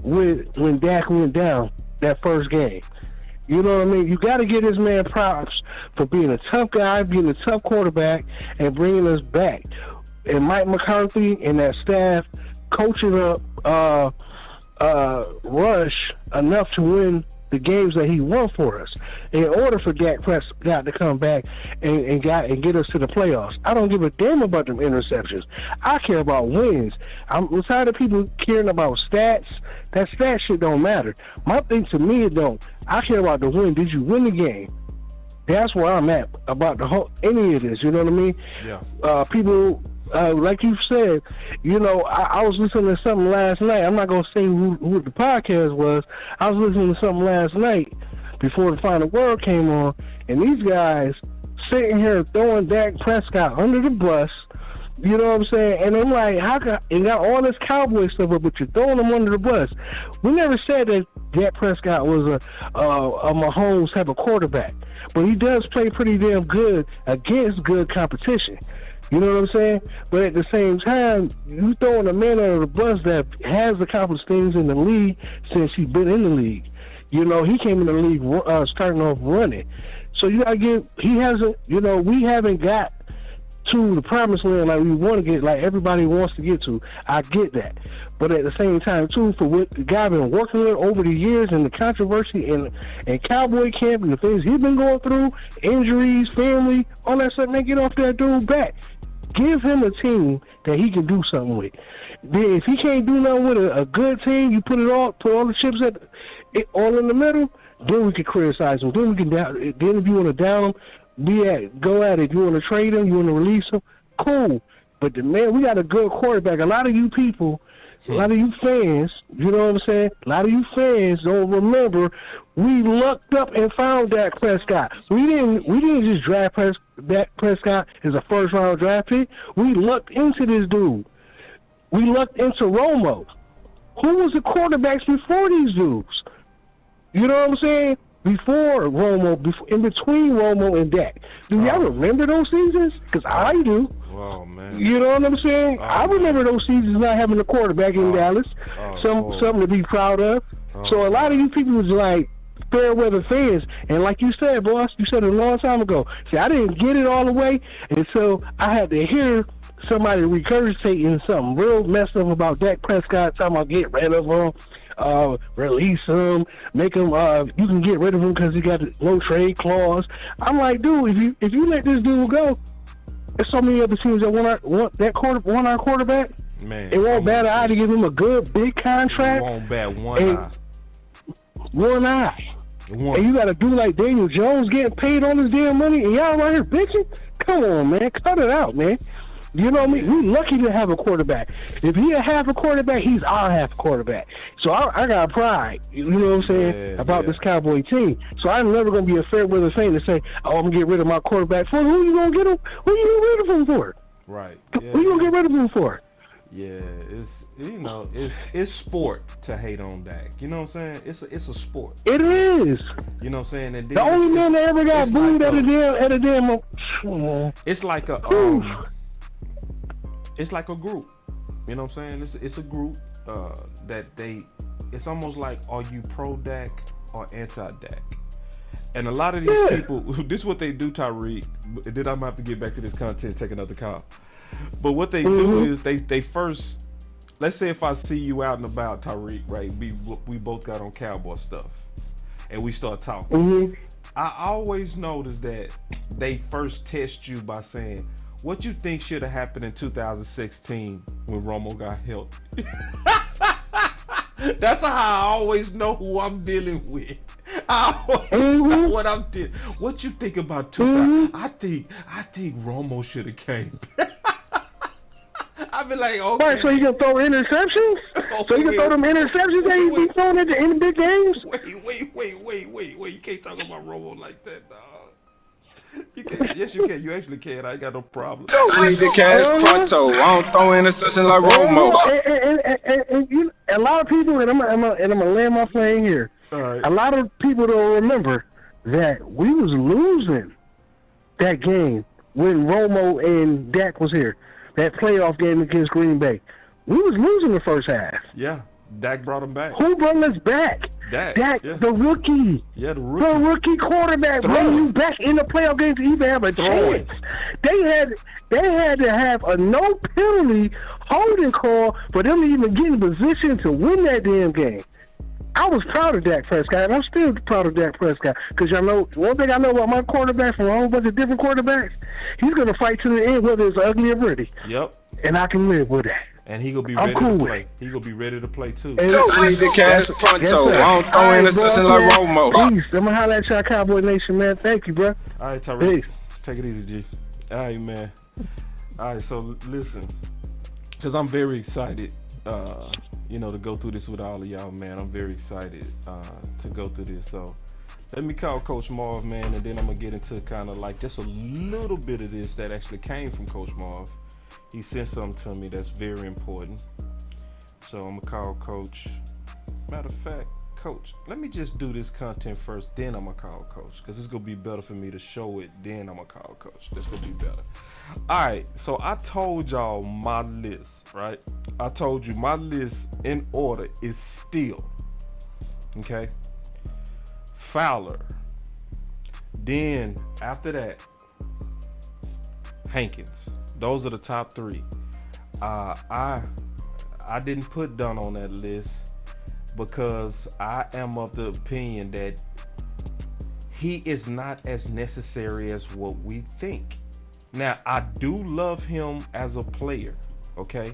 when Dak went down that first game. You know what I mean? You got to give this man props for being a tough guy, being a tough quarterback, and bringing us back. And Mike McCarthy and that staff coaching up Rush enough to win the games that he won for us, in order for Dak Prescott to come back and get us to the playoffs. I don't give a damn about them interceptions. I care about wins. I'm tired of people caring about stats. That stat shit don't matter. My thing, to me, it don't. I care about the win. Did you win the game? That's where I'm at about any of this. You know what I mean? Yeah. People, like you said, you know, I was listening to something last night. I'm not going to say who the podcast was. I was listening to something last night before the final word came on, and these guys sitting here throwing Dak Prescott under the bus. You know what I'm saying? And I'm like, how can you got all this Cowboy stuff up, but you're throwing them under the bus? We never said that Dak Prescott was a Mahomes type of quarterback, but he does play pretty damn good against good competition. You know what I'm saying? But at the same time, you throwing a man under the bus that has accomplished things in the league since he's been in the league. You know, he came in the league starting off running. So you gotta we haven't got to the promised land like we want to get, like everybody wants to get to. I get that. But at the same time, too, for what the guy been working with over the years, and the controversy and Cowboy camp and the things he's been going through, injuries, family, all that stuff, man, get off that dude back. give him a team that he can do something with. Then if he can't do nothing with a good team, you put all the chips all in the middle. Then we can criticize him. Then we can down. Then if you want to down him, go at it. If you want to trade him, you want to release him, cool. But we got a good quarterback. A lot of you people, a lot of you fans, you know what I'm saying? A lot of you fans don't remember we lucked up and found Dak Prescott. We didn't just draft Dak Prescott as a first round draft pick. We lucked into this dude. We lucked into Romo. Who was the quarterbacks before these dudes? You know what I'm saying? Before Romo, in between Romo and Dak. Do y'all remember those seasons? Because I do. Oh, man. You know what I'm saying? I remember those seasons not having a quarterback in Dallas. Something to be proud of. So a lot of you people was like fair weather fans. And like you said, boss, you said it a long time ago. See, I didn't get it all the way. And so I had to hear somebody regurgitating something real messed up about Dak Prescott, talking about get rid of him, release him, make him, you can get rid of him because he got a no trade clause. I'm like, dude, if you let this dude go, there's so many other teams that want our quarterback. Man, it won't bat an eye to give him a good big contract. It won't bat one eye. One eye. And you got a dude like Daniel Jones getting paid all this damn money, and y'all right here bitching? Come on, man, cut it out, man. You know what I mean? We lucky to have a quarterback. If he have a quarterback, he's our half quarterback. So I got pride, you know what I'm saying, about this Cowboy team. So I'm never going to be a fair weather fan to say, oh, I'm going to get rid of my quarterback. For who you going to get him? Who you going to get rid of him for? Right. Yeah. Who you going to get rid of him for? Yeah, it's sport to hate on Dak. You know what I'm saying? It's a sport. It is. You know what I'm saying? And the only man that ever got booed at a damn. It's like a it's like a group. You know what I'm saying? It's a group that it's almost like, are you pro Dak or anti Dak? And a lot of these people, this is what they do, Tyreek. Then I'm gonna have to get back to this content, take another call. But what they do is they first, let's say if I see you out and about, Tyreek, right? We both got on cowboy stuff, and we start talking. I always notice that they first test you by saying, what you think should have happened in 2016 when Romo got helped? That's how I always know who I'm dealing with. I always know what I'm dealing. What you think about 2000? I think Romo should have came. I be like, okay. Right, so you can throw interceptions? So you can throw them interceptions that you be throwing at the end of big games? Wait. You can't talk about Romo like that, dog. You can. Yes, you can. You actually can. I ain't got no problem. I need the cash pronto. I don't throw interceptions like Romo. And a lot of people, and I'm gonna land my plane here. All right. A lot of people don't remember that we was losing that game when Romo and Dak was here. That playoff game against Green Bay. We was losing the first half. Yeah. Dak brought him back. Who brought us back? Dak, the rookie. Yeah, the rookie. The rookie quarterback bring you back in the playoff game to even have a chance. They had to have a no penalty holding call for them to even get in position to win that damn game. I was proud of Dak Prescott, and I'm still proud of Dak Prescott. Because y'all know, one thing I know about my quarterback from a whole bunch of different quarterbacks, he's going to fight to the end, whether it's ugly or pretty. Yep. And I can live with that. And he gonna be ready to play. He gonna be ready to play too. I need the cash pronto. I don't throw interceptions like Romo. Peace. I'm gonna holler at y'all, Cowboy Nation, man. Thank you, bro. All right, Tyreek. Take it easy, G. All right, man. All right, so listen, because I'm very excited, to go through this with all of y'all, man. I'm very excited to go through this. So let me call Coach Marv, man, and then I'm gonna get into kind of like just a little bit of this that actually came from Coach Marv. He sent something to me that's very important. So I'm gonna call Coach. Matter of fact, Coach, let me just do this content first, then I'm gonna call Coach, because it's gonna be better for me to show it, then I'm gonna call Coach. That's gonna be better. All right, so I told y'all my list, right? I told you my list in order is still, okay? Fowler. Then after that, Hankins. Those are the top three. I didn't put Dunn on that list because I am of the opinion that he is not as necessary as what we think. Now, I do love him as a player, okay?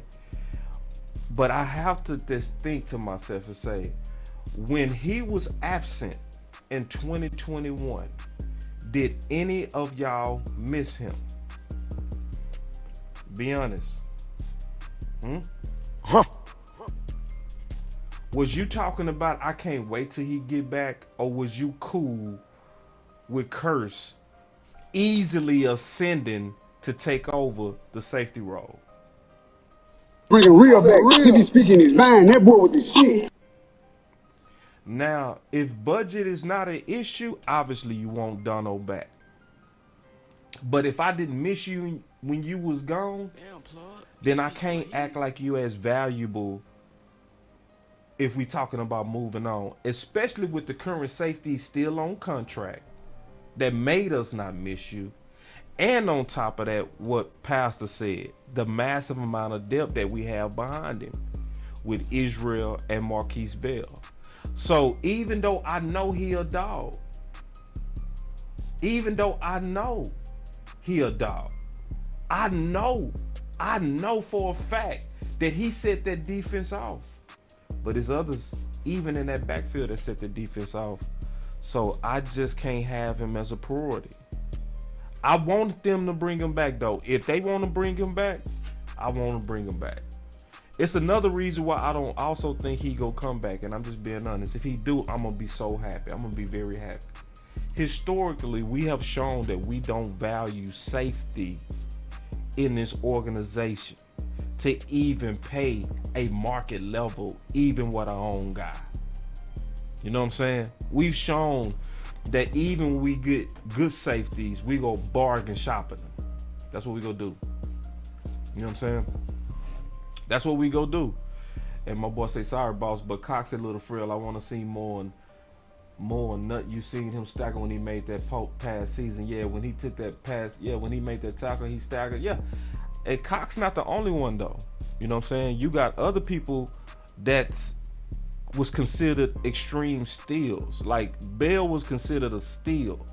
But I have to just think to myself and say, when he was absent in 2021, did any of y'all miss him? Be honest. Was you talking about I can't wait till he get back, or was you cool with Curse easily ascending to take over the safety role? Bringing real back. He be speaking his mind. That boy with the shit. Now, if budget is not an issue, obviously you want Dono back. But if I didn't miss you when you was gone, Damn, plug. then I can't act like you as valuable if we talking about moving on, especially with the current safety still on contract that made us not miss you. And on top of that, what Pastor said, the massive amount of depth that we have behind him with Israel and Marquise Bell. So even though I know he a dog, I know for a fact that he set that defense off. But there's others, even in that backfield, that set the defense off. So I just can't have him as a priority. I want them to bring him back, though. If they want to bring him back, I want to bring him back. It's another reason why I don't also think he go come back, and I'm just being honest. If he do, I'm going to be so happy. I'm going to be very happy. Historically, we have shown that we don't value safety in this organization to even pay a market level, even with our own guy. You know what I'm saying? We've shown that even when we get good safeties, we go bargain shopping them. That's what we go do. You know what I'm saying? That's what we go do. And my boy say, sorry, boss, but Cox said, little frill, I want to see more nut. You seen him stagger when he made that past season. Yeah, when he took that pass. Yeah, when he made that tackle, he staggered. Yeah. And Cox not the only one, though. You know what I'm saying? You got other people that was considered extreme steals. Like Bell was considered a steal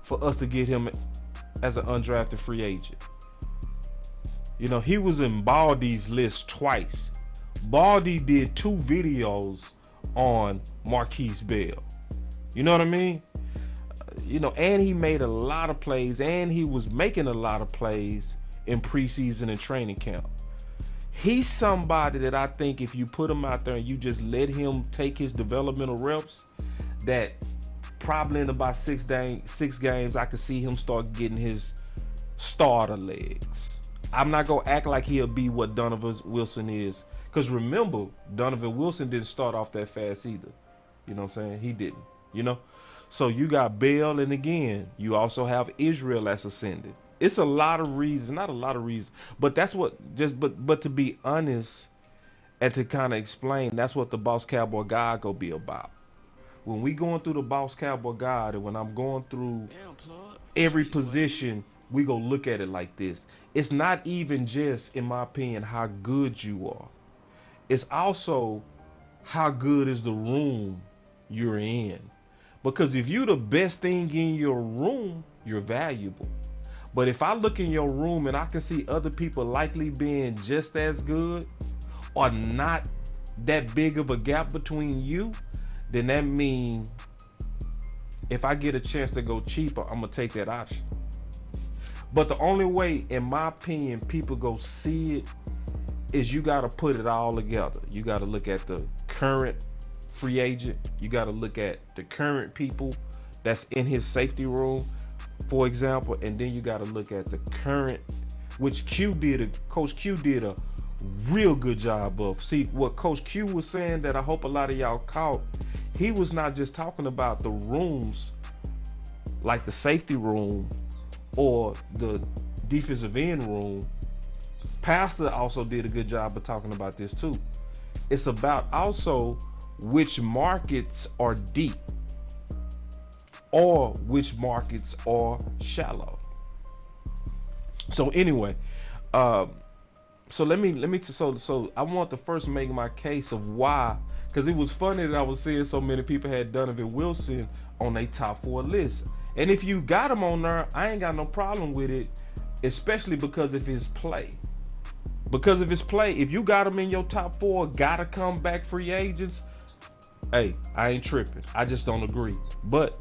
for us to get him as an undrafted free agent. You know, he was in Baldy's list twice. Baldy did 2 videos on Marquise Bell. You know what I mean? You know, and he made a lot of plays, and he was making a lot of plays in preseason and training camp. He's somebody that I think if you put him out there and you just let him take his developmental reps, that probably in about 6 games, I could see him start getting his starter legs. I'm not going to act like he'll be what Donovan Wilson is. Because remember, Donovan Wilson didn't start off that fast either. You know what I'm saying? He didn't, you know? So you got Bell, and again, you also have Israel that's ascended. It's a lot of reasons, not a lot of reasons, but that's what but to be honest and to kind of explain, that's what the Boss Cowboy Guide go be about. When we going through the Boss Cowboy Guide, and when I'm going through Damn, plug. every position, we go look at it like this. It's not even just, in my opinion, how good you are. It's also how good is the room you're in. Because if you're the best thing in your room, you're valuable. But if I look in your room and I can see other people likely being just as good or not that big of a gap between you, then that means if I get a chance to go cheaper, I'm going to take that option. But the only way, in my opinion, people go see it is you got to put it all together. You got to look at the current free agent. You got to look at the current people that's in his safety room, for example, and then you got to look at the current, which Coach Q did a real good job of. See, what Coach Q was saying that I hope a lot of y'all caught, he was not just talking about the rooms like the safety room or the defensive end room. Pastor also did a good job of talking about this too. It's about also which markets are deep or which markets are shallow. So anyway, so I want to first make my case of why, because it was funny that I was seeing so many people had Donovan Wilson on their top 4 list. And if you got him on there, I ain't got no problem with it. especially because of his play. Because of his play, if you got him in your top 4, gotta come back free agents, hey, I ain't tripping. I just don't agree. But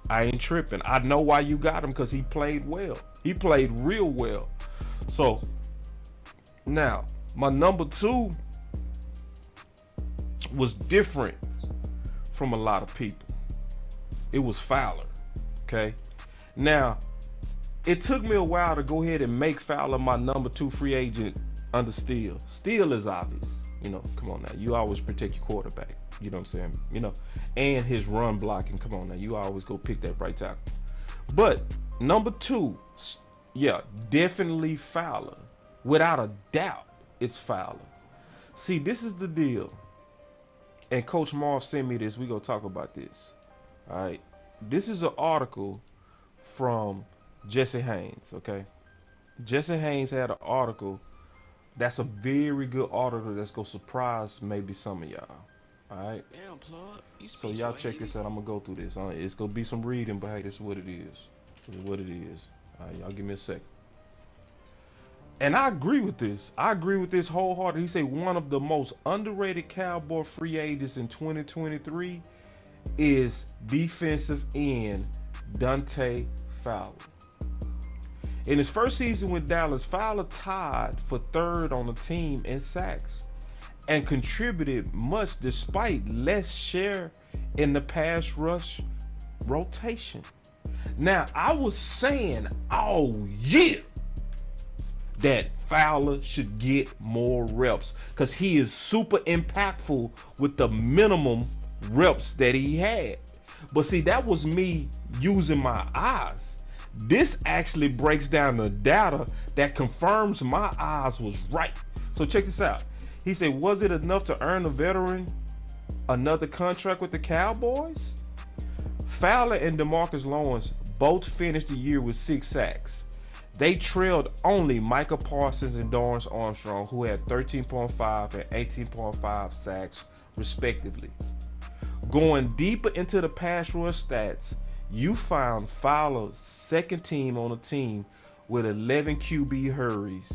I ain't tripping. I know why you got him, because he played well. He played real well. So, now, my number 2 was different from a lot of people. It was Fowler, okay? Now, it took me a while to go ahead and make Fowler my number 2 free agent under Steele. Steele is obvious. You know, come on now. You always protect your quarterback. You know what I'm saying? You know, and his run blocking. Come on now. You always go pick that right tackle. But number 2, yeah, definitely Fowler. Without a doubt, it's Fowler. See, this is the deal. And Coach Marv sent me this. We're going to talk about this. All right. This is an article from Jesse Haynes, okay? Jesse Haynes had an article that's a very good article that's going to surprise maybe some of y'all. All right? Damn, plug. So y'all check this out. I'm going to go through this. It's going to be some reading, but hey, this is what it is. This is what it is. All right, y'all give me a second. And I agree with this. I agree with this wholeheartedly. He said one of the most underrated Cowboy free agents in 2023 is defensive end Dante Fowler. In his first season with Dallas, Fowler tied for 3rd on the team in sacks and contributed much despite less share in the pass rush rotation. Now, I was saying all year that Fowler should get more reps because he is super impactful with the minimum reps that he had. But see, that was me using my eyes. This actually breaks down the data that confirms my eyes was right. So check this out. He said, was it enough to earn a veteran another contract with the Cowboys? Fowler and DeMarcus Lawrence both finished the year with 6 sacks. They trailed only Micah Parsons and Dorrance Armstrong, who had 13.5 and 18.5 sacks, respectively. Going deeper into the pass rush stats, you found Fowler's second team on the team with 11 QB hurries.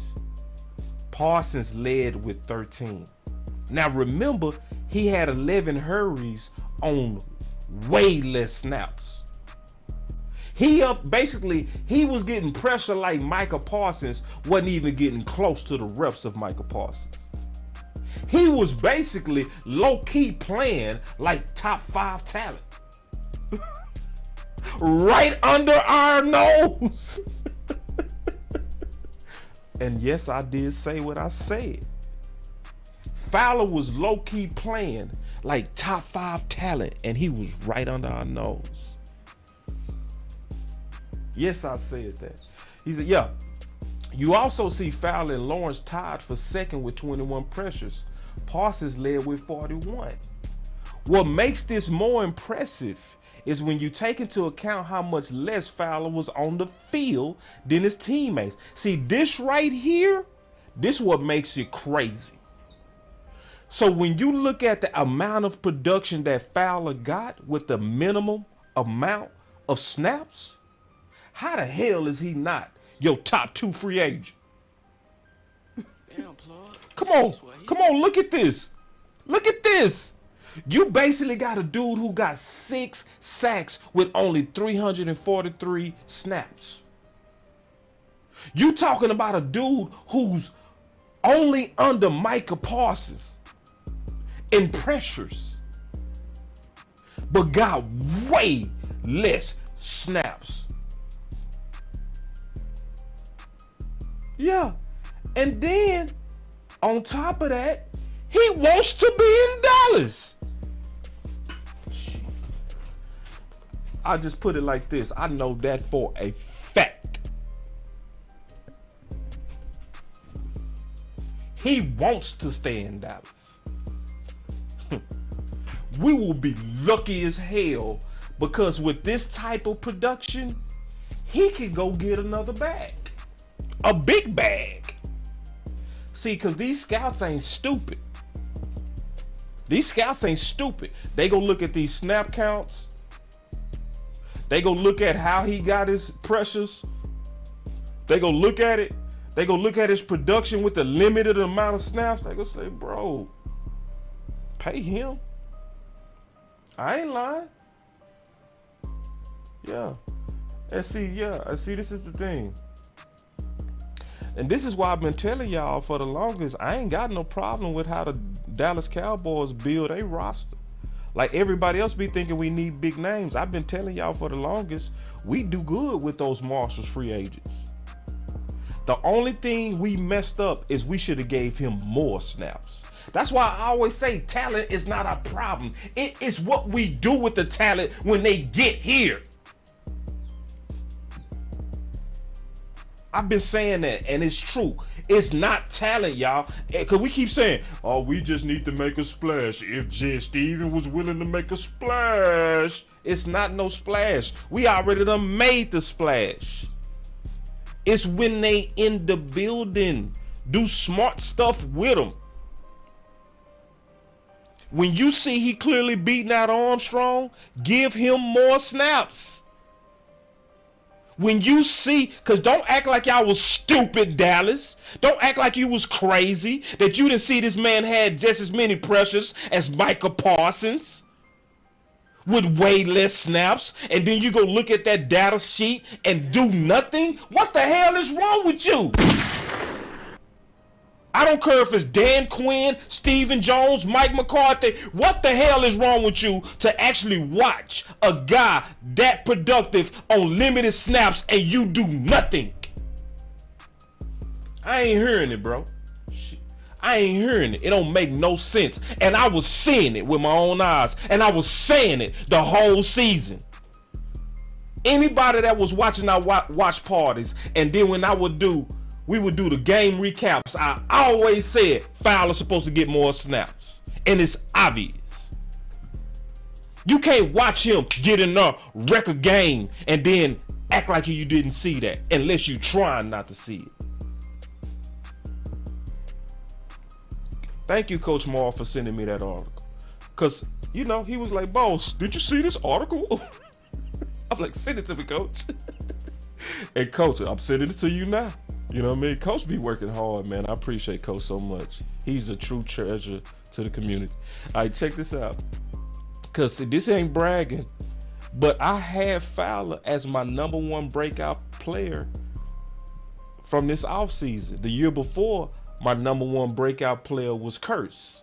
Parsons led with 13. Now remember, he had 11 hurries on way less snaps. He was getting pressure like Micah Parsons, wasn't even getting close to the reps of Micah Parsons. He was basically low-key playing like top 5 talent. Right under our nose. And yes, I did say what I said. Fowler was low-key playing like top 5 talent, and he was right under our nose. Yes, I said that. He said, yeah. You also see Fowler and Lawrence tied for second with 21 pressures. Parsons led with 41. What makes this more impressive is when you take into account how much less Fowler was on the field than his teammates. See, this right here, this is what makes it crazy. So when you look at the amount of production that Fowler got with the minimum amount of snaps, how the hell is he not your top 2 free agent? Damn, plug. Come on, look at this. Look at this. You basically got a dude who got 6 sacks with only 343 snaps. You talking about a dude who's only under Micah Parsons in pressures, but got way less snaps. Yeah, and then on top of that, he wants to be in Dallas. I just put it like this. I know that for a fact. He wants to stay in Dallas. We will be lucky as hell because with this type of production, he can go get another bag. A big bag. See, because these scouts ain't stupid. These scouts ain't stupid. They go look at these snap counts. They go look at how he got his pressures. They go look at it. They go look at his production with the limited amount of snaps. They go say, bro, pay him. I ain't lying. Yeah. And see, this is the thing. And this is why I've been telling y'all for the longest, I ain't got no problem with how the Dallas Cowboys build a roster. Like everybody else be thinking we need big names. I've been telling y'all for the longest, we do good with those Marshall's free agents. The only thing we messed up is we should have gave him more snaps. That's why I always say talent is not a problem. It is what we do with the talent when they get here. I've been saying that, and it's true. It's not talent, y'all. Because we keep saying, oh, we just need to make a splash. If J. Steven was willing to make a splash, it's not no splash. We already done made the splash. It's when they in the building. Do smart stuff with them. When you see he clearly beating out Armstrong, give him more snaps. When you see, because don't act like y'all was stupid, Dallas. Don't act like you was crazy, that you didn't see this man had just as many pressures as Micah Parsons with way less snaps, and then you go look at that data sheet and do nothing? What the hell is wrong with you? I don't care if it's Dan Quinn, Stephen Jones, Mike McCarthy. What the hell is wrong with you to actually watch a guy that productive on limited snaps and you do nothing? I ain't hearing it, bro. Shit. I ain't hearing it. It don't make no sense. And I was seeing it with my own eyes. And I was saying it the whole season. Anybody that was watching our watch parties, and then when we would do the game recaps, I always said Fowler's supposed to get more snaps. And it's obvious. You can't watch him get in a record game and then act like you didn't see that unless you trying not to see it. Thank you, Coach Moore, for sending me that article. Because, he was like, boss, did you see this article? I was like, send it to me, Coach. And Coach, I'm sending it to you now. You know what I mean? Coach be working hard, man. I appreciate Coach so much. He's a true treasure to the community. All right, check this out. Because this ain't bragging, but I had Fowler as my #1 breakout player from this offseason. The year before, my #1 breakout player was Curse.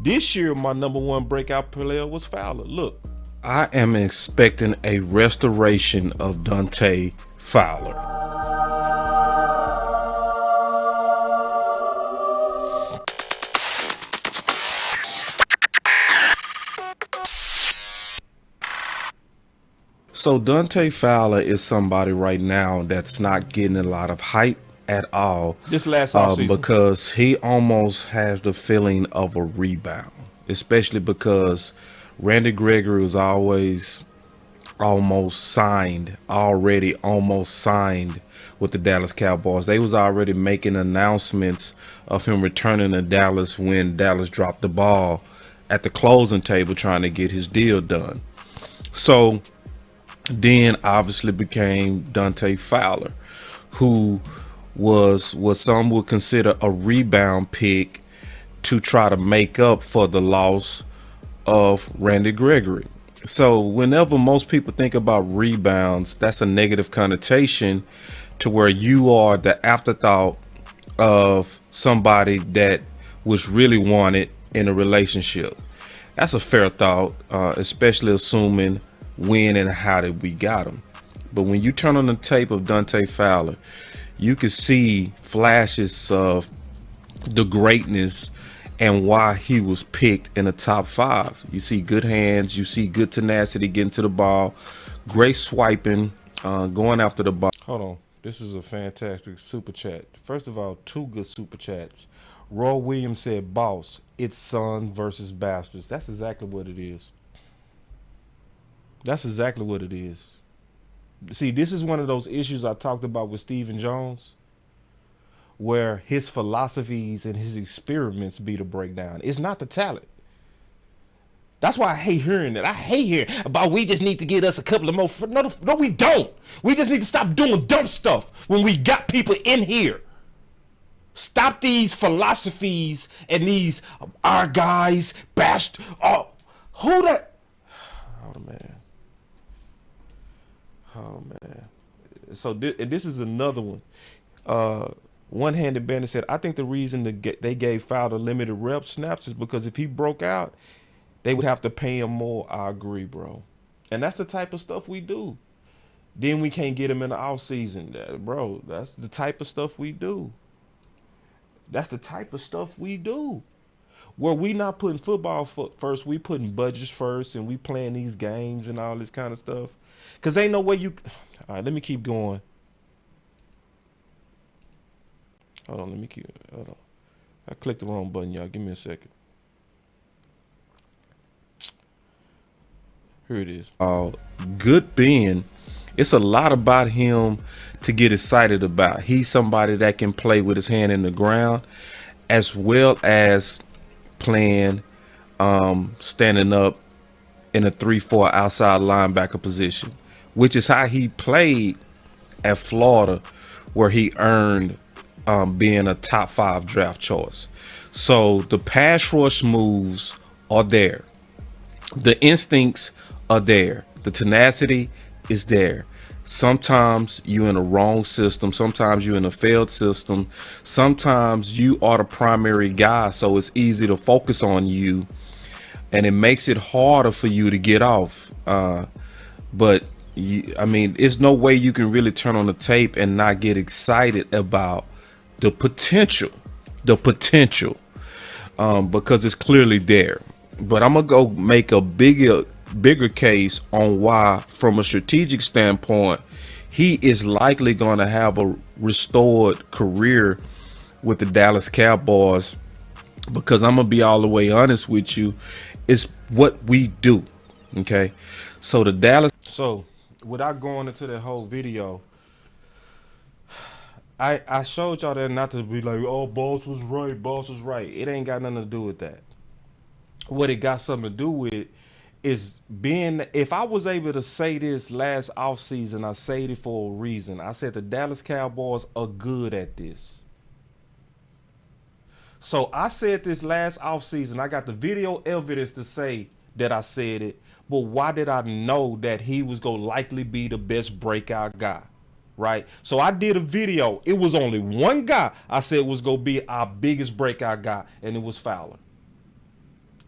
This year, my #1 breakout player was Fowler. Look, I am expecting a restoration of Dante Fowler. So Dante Fowler is somebody right now that's not getting a lot of hype at all. This last offseason. Because he almost has the feeling of a rebound, especially because Randy Gregory was always almost signed with the Dallas Cowboys. They was already making announcements of him returning to Dallas when Dallas dropped the ball at the closing table trying to get his deal done. So then obviously became Dante Fowler, who was what some would consider a rebound pick to try to make up for the loss of Randy Gregory. So whenever most people think about rebounds, that's a negative connotation to where you are the afterthought of somebody that was really wanted in a relationship. That's a fair thought, especially assuming when and how did we got him. But when you turn on the tape of Dante Fowler, you can see flashes of the greatness and why he was picked in the top 5. You see good hands, you see good tenacity getting to the ball, great swiping, going after the ball. Hold on, this is a fantastic super chat. First of all, 2 good super chats. Roy Williams said, boss, it's son versus bastards. That's exactly what it is. That's exactly what it is. See, this is one of those issues I talked about with Stephen Jones, where his philosophies and his experiments be the breakdown. It's not the talent. That's why I hate hearing that. I hate hearing about we just need to get us a couple of more. No, we don't. We just need to stop doing dumb stuff when we got people in here. Stop these philosophies and these our guys bashed. Oh, who that? Oh man. Oh man. So this is another one. One-handed bandit said, I think the reason they gave Fowler limited rep snaps is because if he broke out, they would have to pay him more. I agree, bro. And that's the type of stuff we do. Then we can't get him in the offseason. Bro, that's the type of stuff we do. That's the type of stuff we do. Where we not putting football first, we putting budgets first, and we playing these games and all this kind of stuff. Because ain't no way you... All right, let me keep going. Hold on. I clicked the wrong button, y'all. Give me a second. Here it is. Good Ben. It's a lot about him to get excited about. He's somebody that can play with his hand in the ground, as well as playing, standing up in a 3-4 outside linebacker position, which is how he played at Florida, where he earned being a top 5 draft choice. So the pass rush moves are there. The instincts are there. The tenacity is there. Sometimes you're in a wrong system. Sometimes you're in a failed system. Sometimes you are the primary guy, so it's easy to focus on you, and it makes it harder for you to get off. But I mean, there's no way you can really turn on the tape and not get excited about the potential, because it's clearly there. But I'm gonna go make a bigger case on why, from a strategic standpoint, he is likely going to have a restored career with the Dallas Cowboys. Because I'm gonna be all the way honest with you, it's what we do. Okay, so the Dallas. So without going into that whole video, I showed y'all that not to be like, oh, Boss was right. It ain't got nothing to do with that. What it got something to do with is being, if I was able to say this last offseason, I said it for a reason. I said the Dallas Cowboys are good at this. So I said this last offseason. I got the video evidence to say that I said it. But why did I know that he was going to likely be the best breakout guy? Right? So I did a video. It was only one guy I said was going to be our biggest breakout guy, and it was Fowler.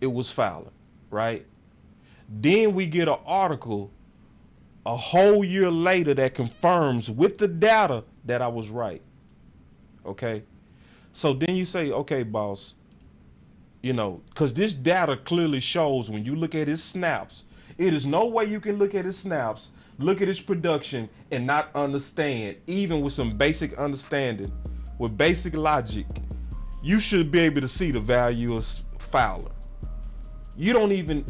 It was Fowler, right? Then we get an article a whole year later that confirms with the data that I was right. Okay? So then you say, okay, boss, you know, because this data clearly shows when you look at his snaps, it is no way you can look at his snaps, look at his production, and not understand, even with some basic understanding, with basic logic, you should be able to see the value of Fowler. You don't even,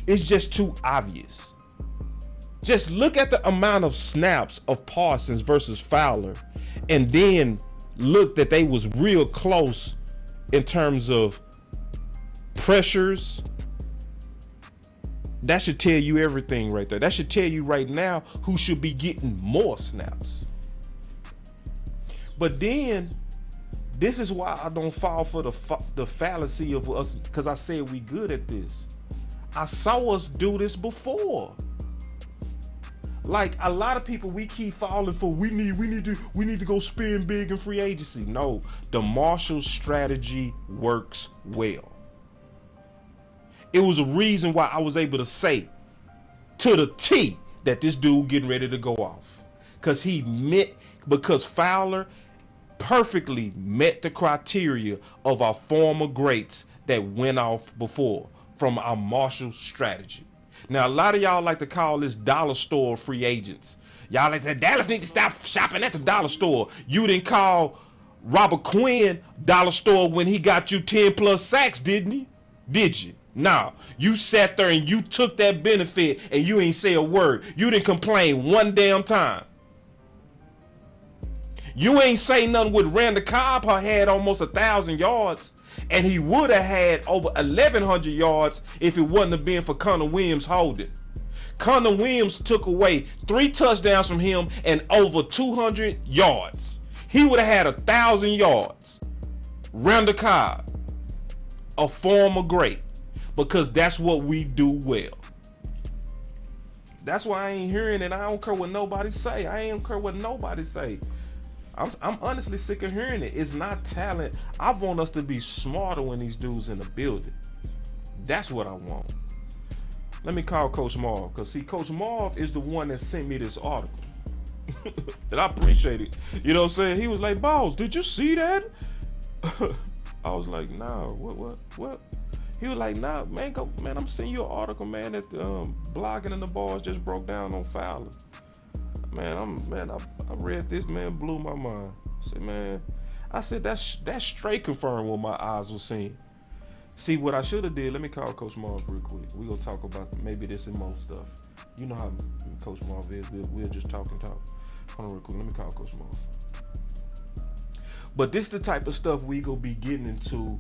it's just too obvious. Just look at the amount of snaps of Parsons versus Fowler, and then look that they was real close in terms of pressures. That should tell you everything right there. That should tell you right now who should be getting more snaps. But then, this is why I don't fall for the fallacy of us, because I said we good at this. I saw us do this before. Like a lot of people, we keep falling for. We need to go spend big in free agency. No, the Marshall strategy works well. It was a reason why I was able to say to the T that this dude getting ready to go off, because Fowler perfectly met the criteria of our former greats that went off before from our Marshall strategy. Now, a lot of y'all like to call this dollar store free agents. Y'all like to say, Dallas need to stop shopping at the dollar store. You didn't call Robert Quinn dollar store when he got you 10 plus sacks, didn't he? Did you? No. You sat there and you took that benefit and you ain't say a word. You didn't complain one damn time. You ain't say nothing with Randall Cobb had almost 1,000 yards, and he would have had over 1,100 yards if it wouldn't have been for Connor Williams holding. Connor Williams took away 3 touchdowns from him and over 200 yards. He would have had 1,000 yards. Randall Cobb, a former great, because that's what we do well. That's why I ain't hearing it. I don't care what nobody say. I ain't care what nobody say. I'm honestly sick of hearing it. It's not talent. I want us to be smarter when these dudes in the building. That's what I want. Let me call Coach Marv, because see, Coach Marv is the one that sent me this article. And I appreciate it. You know what I'm saying? He was like, Boss, did you see that? I was like, nah, what? He was like, nah, man, I'm sending you an article, man, that blogging and the bars just broke down on Fowler. I read this, man, blew my mind. I said, that's straight confirmed what my eyes were seeing. See, what I should have did, let me call Coach Marv real quick. We're going to talk about maybe this and more stuff. You know how Coach Marv is. We'll just talk and talk. Hold on real quick. Let me call Coach Marv. But this is the type of stuff we going to be getting into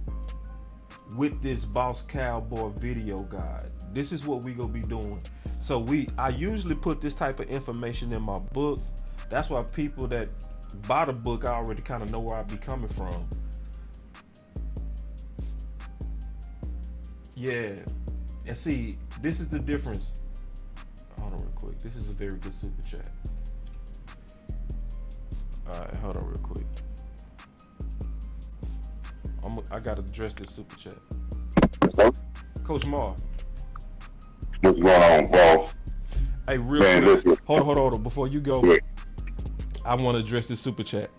with this Boss Cowboy video guide. This is what we going to be doing. So I usually put this type of information in my book. That's why people that buy the book, I already kind of know where I be coming from. Yeah, and see, this is the difference. Hold on real quick. This is a very good super chat. All right, hold on real quick. I gotta address this super chat. Hello? Coach Marv. What's going on, boss? Hey, real quick. Hold on. Before you go, I want to address this super chat.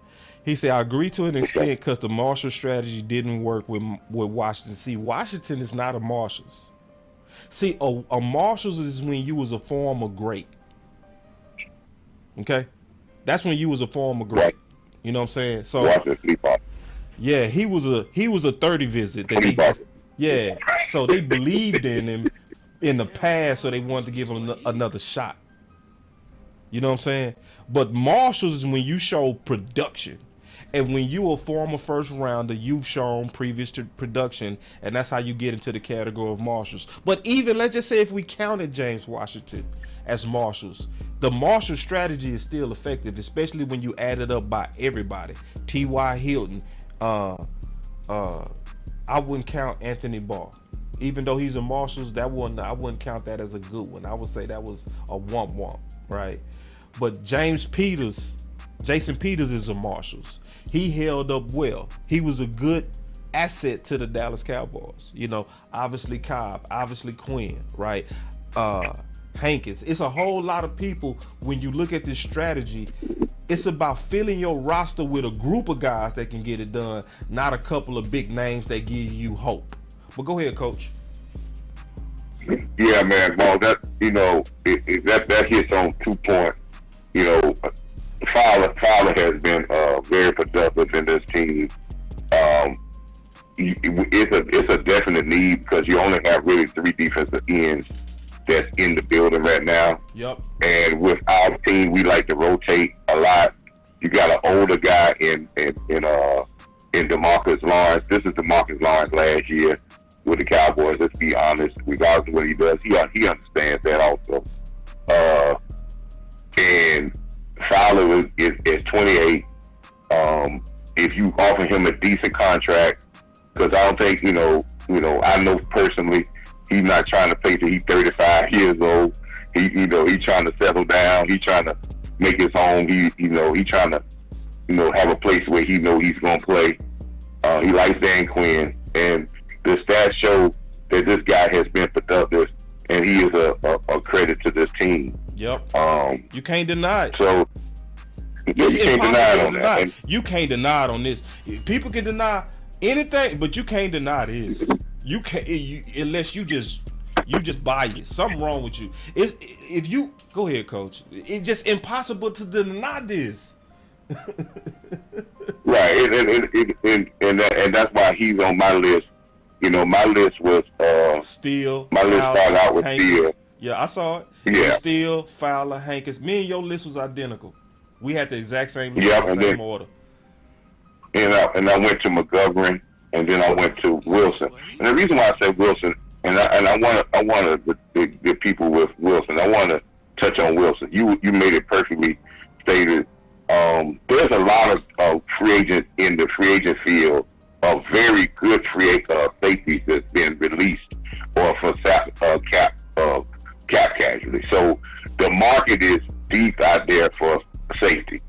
He said, I agree to an extent because the Marshall strategy didn't work with Washington. See, Washington is not a Marshalls. See, a Marshalls is when you was a former great. Okay? That's when you was a former great. Right. You know what I'm saying? So yeah, he was a 30 visit that so they believed in him in the past, so they wanted to give him another shot. You know what I'm saying? But Marshalls is when you show production. And when you a former first rounder, you've shown previous to production, and that's how you get into the category of Marshalls. But even, let's just say if we counted James Washington as Marshalls, the Marshall strategy is still effective, especially when you add it up by everybody. T.Y. Hilton, I wouldn't count Anthony Barr. Even though he's a Marshalls, I wouldn't count that as a good one. I would say that was a womp, right? But Jason Peters is a Marshalls. He held up well. He was a good asset to the Dallas Cowboys. You know, obviously Cobb, obviously Quinn, right? Hankins. It's a whole lot of people. When you look at this strategy, it's about filling your roster with a group of guys that can get it done, not a couple of big names that give you hope. But go ahead, Coach. Yeah, man. Well, that that hits on 2 points. You know, Fowler has been very productive in this team. It's a definite need because you only have really 3 defensive ends that's in the building right now. Yep. And with our team, we like to rotate a lot. You got an older guy in DeMarcus Lawrence. This is DeMarcus Lawrence last year with the Cowboys. Let's be honest. Regardless of what he does, he understands that also. And Fowler is 28. If you offer him a decent contract, because I don't think I know personally he's not trying to play till he's 35 years old. He's trying to settle down. He's trying to make his home. He's trying to have a place where he know he's gonna play. He likes Dan Quinn, and the stats show that this guy has been productive, and he is a credit to this team. Yep. You can't deny it. So you can't deny it on that. You can't deny it on this. People can deny anything, but you can't deny this. You can't unless you just buy it. Something wrong with you. If you go ahead, Coach. It's just impossible to deny this. Right, and that's why he's on my list. My list was Steele. My list started out with Hankins. Steele. Yeah, I saw it. Yeah. Steele, Fowler, Hankins. Me and your list was identical. We had the exact same, then, order. And I went to McGovern, and then I went to Wilson. And the reason why I said Wilson, and I want the people with Wilson. I want to touch on Wilson. You made it perfectly stated. There's a lot of free agents in the free agent field, of very good free safeties that's been released or for cap casualty. So the market is deep out there for safety.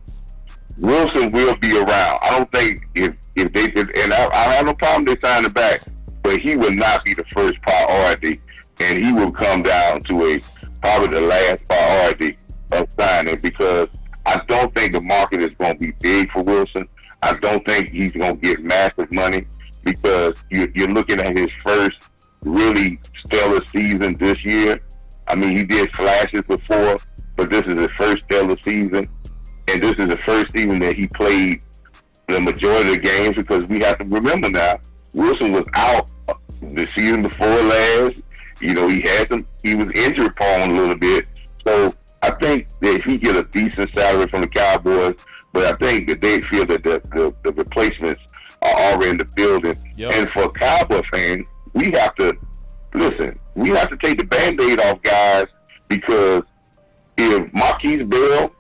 Wilson will be around. I don't think if they did, and I have no problem they sign him back, but he will not be the first priority, and he will come down to probably the last priority of signing, because I don't think the market is going to be big for Wilson. I don't think he's going to get massive money, because you're looking at his first really stellar season this year. I mean, he did flashes before, but this is his first stellar season. And this is the first season that he played the majority of the games, because we have to remember now, Wilson was out the season before last. You know, he was injury prone a little bit. So I think that if he get a decent salary from the Cowboys, but I think that they feel that the replacements are already in the building. Yep. And for Cowboy fans, we have to take the Band-Aid off guys, because if Marquise Bell,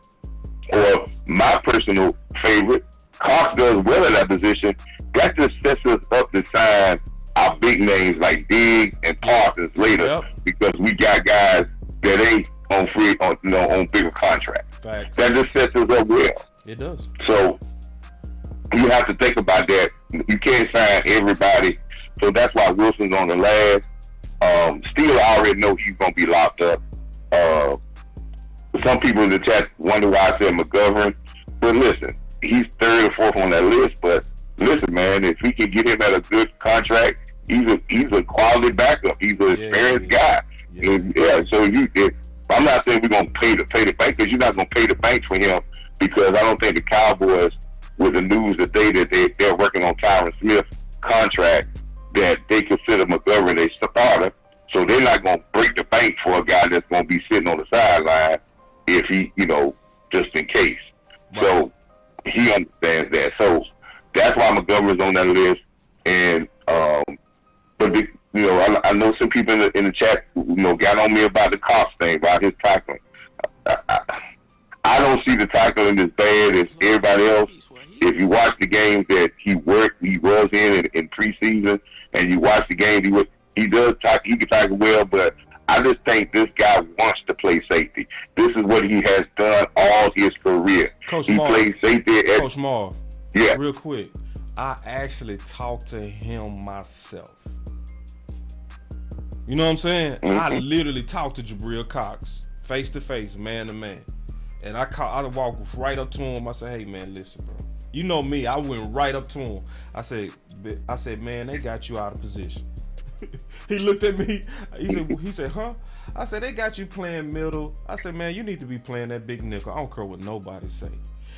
or my personal favorite, Cox, does well in that position, that just sets us up to sign our big names like Diggs and Parsons later. Yep. Because we got guys that ain't on bigger contracts. Facts. That just sets us up well. It does. So you have to think about that. You can't sign everybody, so that's why Wilson's on the last. Still, I already know he's gonna be locked up. Some people in the chat wonder why I said McGovern. But listen, he's third or fourth on that list. But listen, man, if we can get him at a good contract, he's a quality backup. He's an experienced guy. Yeah. So I'm not saying we're gonna pay the bank, because you're not gonna pay the bank for him, because I don't think the Cowboys, with the news that they're working on Tyron Smith's contract, that they consider McGovern a starter. So they're not gonna break the bank for a guy that's gonna be sitting on the sideline, if he, just in case. Right. So he understands that. So that's why McGovern's on that list. And I know some people in the chat, got on me about the Cox thing, about his tackling. I don't see the tackling as bad as everybody else. If you watch the games that he was in preseason, and you watch the game, he can tackle well, but I just think this guy wants to play safety. This is what he has done all his career. He played safety. Coach Marv, yeah. Real quick, I actually talked to him myself. You know what I'm saying? Mm-hmm. I literally talked to Jabril Cox face to face, man to man, and I walked right up to him. I said, "Hey man, listen, bro. You know me. I went right up to him. I said, man, they got you out of position." He looked at me. He said, huh? I said, they got you playing middle. I said, man, you need to be playing that big nickel. I don't care what nobody say.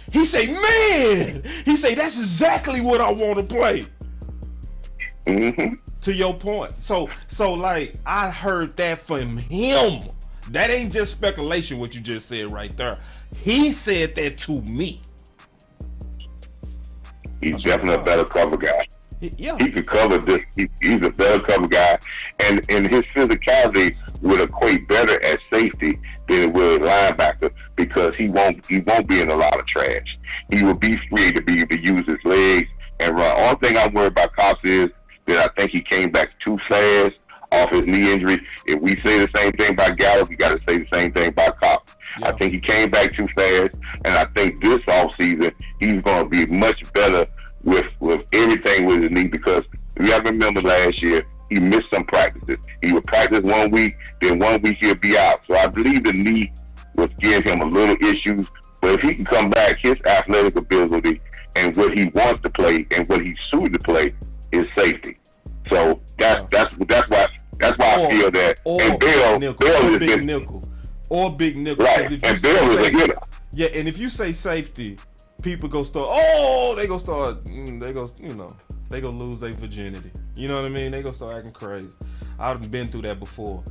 He said, man. He said, that's exactly what I want to play. Mm-hmm. To your point. So like, I heard that from him. That ain't just speculation what you just said right there. He said that to me. He's definitely a better cover guy. Yeah. He could cover this. He's a better cover guy, and his physicality would equate better at safety than it would linebacker, because he won't be in a lot of trash. He will be free to be able to use his legs and run. Only thing I'm worried about Cox is that I think he came back too fast off his knee injury. If we say the same thing about Gallup, we got to say the same thing about Cox. Yeah. I think he came back too fast, and I think this offseason he's going to be much better with everything with his knee, because if you remember last year, he missed some practices. He would practice 1 week, then 1 week he'll be out. So I believe the knee was giving him a little issues, but if he can come back, his athletic ability and what he wants to play and what he's suited to play is safety. So that's why I feel that. And Bell is big nickel. Or big nickel. Right. And Bell is a hitter. Yeah, and if you say safety, people go start. They go lose their virginity. You know what I mean? They go start acting crazy. I've been through that before.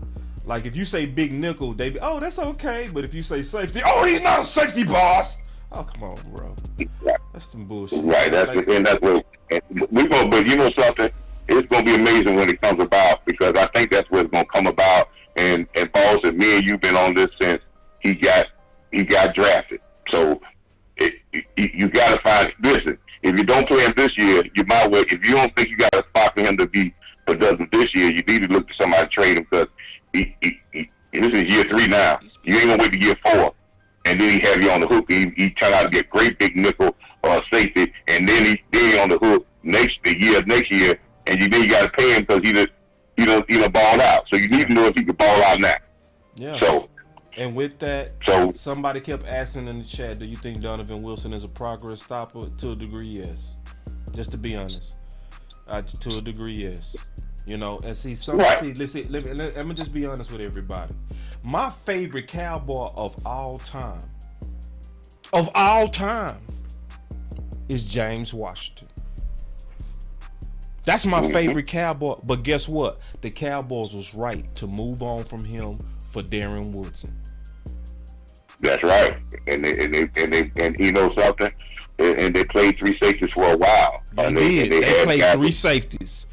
Like if you say big nickel, they be, that's okay. But if you say safety, he's not a safety, boss. Oh, come on, bro. Right. That's some bullshit. Right. That's what we're gonna. But you know something? It's gonna be amazing when it comes about because I think that's what it's gonna come about. And Boss and me and you've been on this since he got drafted. So you got to find. Listen, if you don't play him this year, you might well. If you don't think you got a spot for him to be productive this year, you need to look to somebody to trade him because this is year 3 now. You ain't gonna wait to year 4, and then he have you on the hook. He turned out to be a great big nickel or safety, and then he on the hook next year, and you got to pay him because he don't ball out. So you need to know if he can ball out now. Yeah. So. And with that, somebody kept asking in the chat, do you think Donovan Wilson is a progress stopper? To a degree, yes. Just to be honest. To a degree, yes. You know, and listen, let me just be honest with everybody. My favorite Cowboy of all time, is James Washington. That's my favorite Cowboy. But guess what? The Cowboys was right to move on from him for Darren Woodson. That's right, and he knows something, and they played 3 safeties for a while. They played 3 safeties.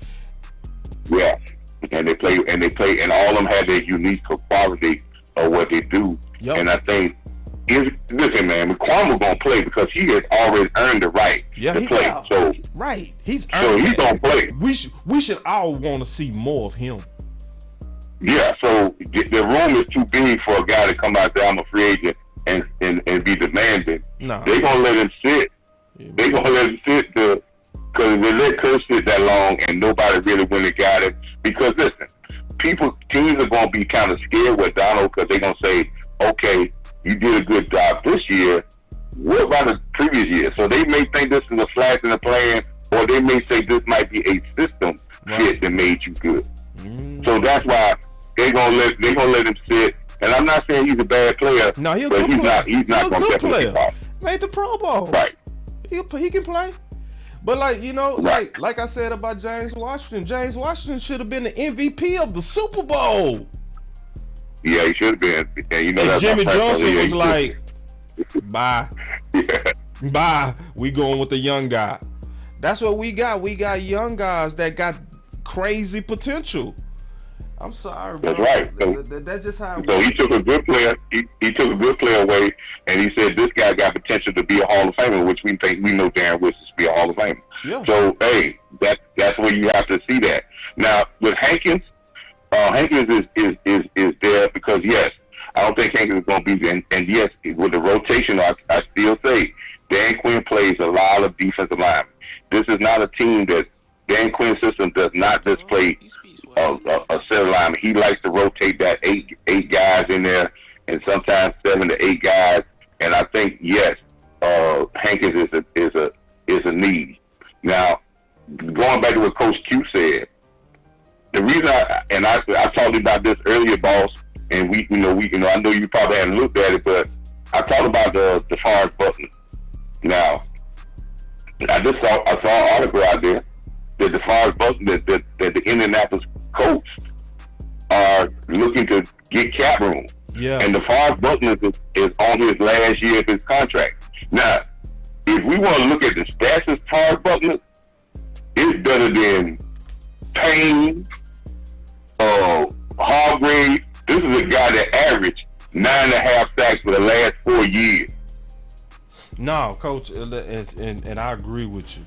Yeah, and they play, and all of them had their unique quality of what they do. Yep. And I think, listen, man, McCormick gonna play because he has already earned the right to play. So right, he's gonna play. We should all want to see more of him. Yeah, so the room is too big for a guy to come out there, I'm a free agent, and be demanding. No. They're going to let him sit. They're going to let him sit because if they let Kurt sit that long and nobody really went and got him, because listen, teams are going to be kind of scared with Donald because they're going to say, okay, you did a good job this year. What about the previous year? So they may think this is a flash in the plan, or they may say this might be a system fit that made you good. So that's why they're gonna let him sit. And I'm not saying he's a bad player. No, he's not gonna definitely play. Made the Pro Bowl. Right. He can play. But like I said about James Washington should have been the MVP of the Super Bowl. Yeah, he should have been. And that's Jimmy Johnson was like, bye. Bye. We going with the young guy. That's what we got. We got young guys that got crazy potential. I'm sorry, bro. That's right. That's just how. So he took a good player. He took a good player away, and he said this guy got potential to be a Hall of Famer, which we know Darren Wilson to be a Hall of Famer. Yeah. So hey, that's where you have to see that. Now with Hankins is there because yes, I don't think Hankins is going to be, and yes, with the rotation, I still say Dan Quinn plays a lot of defensive linemen. This is not a team that Dan Quinn's system does not just play a set lineman. He likes to rotate that eight guys in there, and sometimes 7 to 8 guys. And I think yes, Hankins is a need. Now, going back to what Coach Q said, the reason I talked about this earlier, Boss, and I know you probably haven't looked at it, but I talked about the DeForest Buckner. Now, I saw an article out there that DeForest Buckner, that the Indianapolis Colts are looking to get cap room. Yeah. And DeForest Buckner is on his last year of his contract. Now, if we want to look at the stats of DeForest Buckner, it's better than Payne, Hargrave. This is a guy that averaged 9.5 sacks for the last 4 years. No, Coach, and I agree with you.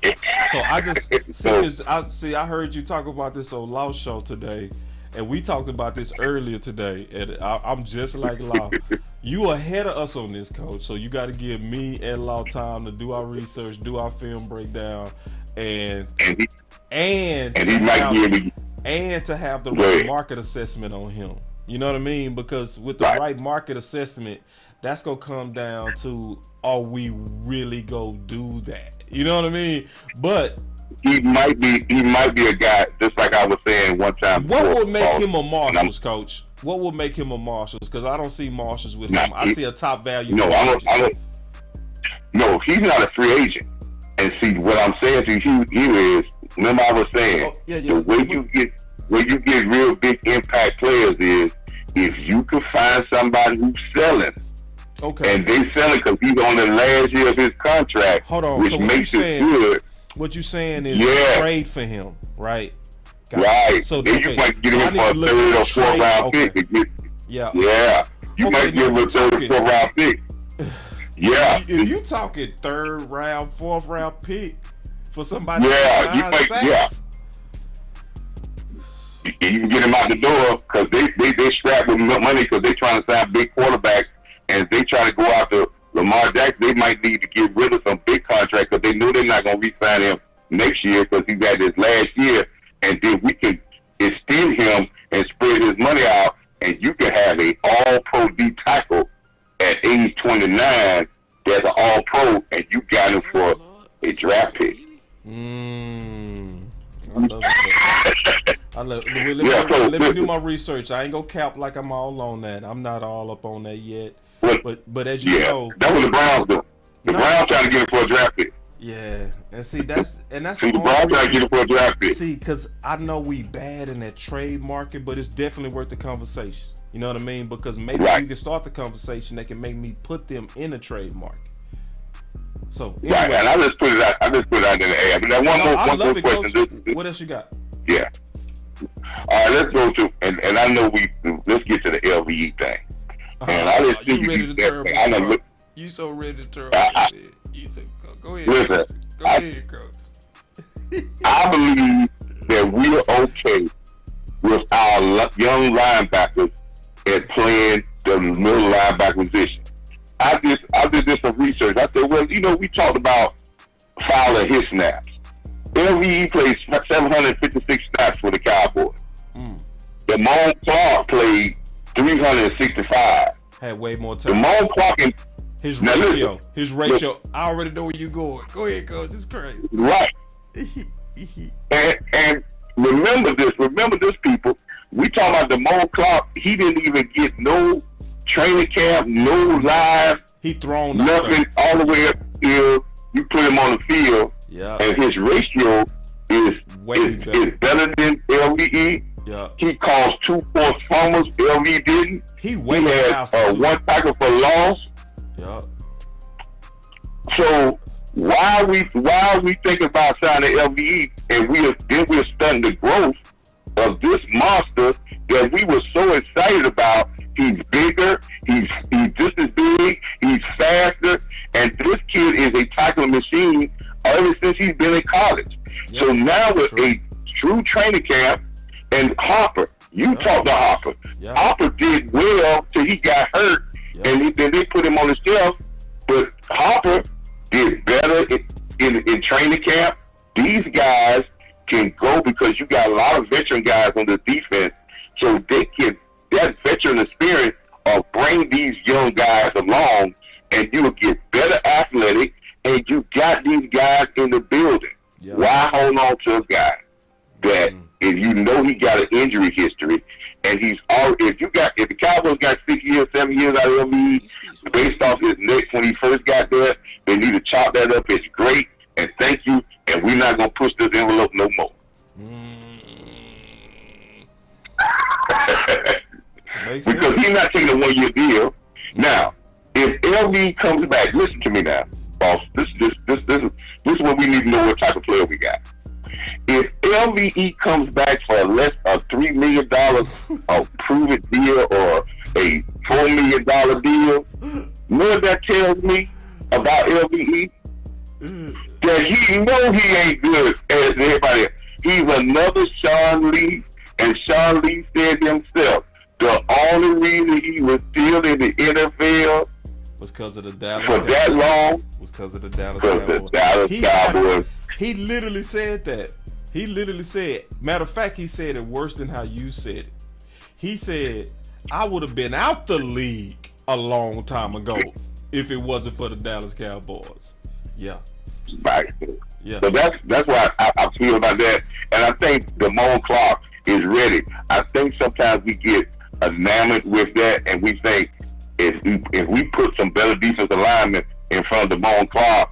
So I heard you talk about this on Law's show today, and we talked about this earlier today, and I'm just like Law. You ahead of us on this, Coach. So you got to give me and Law time to do our research, do our film breakdown, and to have the right market assessment on him. You know what I mean? Because with the right market assessment, that's gonna come down to, are we really go do that? You know what I mean? But he might be a guy, just like I was saying one time. What would make him a Marshalls, Coach? What would make him a Marshalls? Because I don't see Marshalls with him. I see a top value. No, he's not a free agent. And see, what I'm saying to you is, remember I was saying, the way you get real big impact players is if you can find somebody who's selling Okay. And they selling because he's on the last year of his contract. Hold on. Which So makes it good. What you saying is trade for him, right? Right. So then you might get him for a third or fourth round pick. Yeah. You might get him a third or fourth round pick. Yeah. If you talking third round, fourth round pick for somebody, you might. Yeah. You can get him out the door because they strap with money because they trying to sign big quarterbacks, and they try to go after Lamar Jackson. They might need to get rid of some big contracts because they know they're not going to re-sign him next year because he's had his last year, and then we can extend him and spread his money out, and you can have a all-pro D tackle at age 29 that's an all-pro, and you got him for a draft pick. Let me do my research. I ain't gonna cap like I'm all on that. I'm not all up on that yet. But as you know, that's what the Browns do. The Browns trying to get it for a draft pick. Yeah, and see that's the Browns trying to get it for a draft pick. See, because I know we bad in that trade market, but it's definitely worth the conversation. You know what I mean? Because maybe we can start the conversation that can make me put them in a trade market. So anyway, right, and I just put it out. I just put it out in the air. But one more question. What else you got? Yeah. All right, let's go to and I know let's get to the LVE thing. And I just you ready to turn? You so ready to turn? You so go ahead. Listen, go ahead, coach. I believe that we're okay with our young linebackers at playing the middle linebacker position. I did this some research. I said, well, we talked about fouling his snaps. LVE played 756 snaps for the Cowboys. Damone Clark played 365. Had way more time. Damone Clark and his ratio. I already know where you're going. Go ahead, coach. It's crazy. Right. and remember this, people. We talking about Damone Clark. He didn't even get no training camp, no live. He thrown nothing all the way up the field. You put him on the field, and his ratio is better than LVE. Yeah. He caused 2 forced fumbles. LVE didn't. He had 1 tackle for loss. Yeah. So why are we thinking about signing LVE and we're stunting the growth of this monster that we were so excited about? He's bigger, he's just as big, he's faster, and this kid is a tackling machine ever since he's been in college. Yeah, so now with a true training camp, and Harper, talked to Harper. Yeah. Harper did well till he got hurt, and then they put him on the shelf. But Harper did better in training camp. These guys can go because you got a lot of veteran guys on the defense, so they can. That veteran experience will bring these young guys along, and you will get better athletic, and you got these guys in the building. Yeah. Why hold on to a guy that if you know he got an injury history, and if the Cowboys got 6 years, 7 years out of LVE based off his neck when he first got there, they need to chop that up. It's great, and thank you, and we're not gonna push this envelope no more. Because he's not taking a 1-year deal. Now, if LV comes back, listen to me now, boss. This is what we need to know what type of player we got. If LVE comes back for less of $3 million of proven deal or a $4 million deal, what that tells me about LVE? That he know he ain't good as everybody else. He's another Sean Lee, and Sean Lee said himself, the only reason he was still in the NFL was because of the Dallas for that long. Was because of the Dallas Cowboys. He literally said that. He literally said. Matter of fact, he said it worse than how you said it. He said, "I would have been out the league a long time ago if it wasn't for the Dallas Cowboys." Yeah. Right. Yeah. So that's why I feel about that, and I think Damone Clark is ready. I think sometimes we get enamored with that, and we think if we put some better defensive linemen in front of Damone Clark,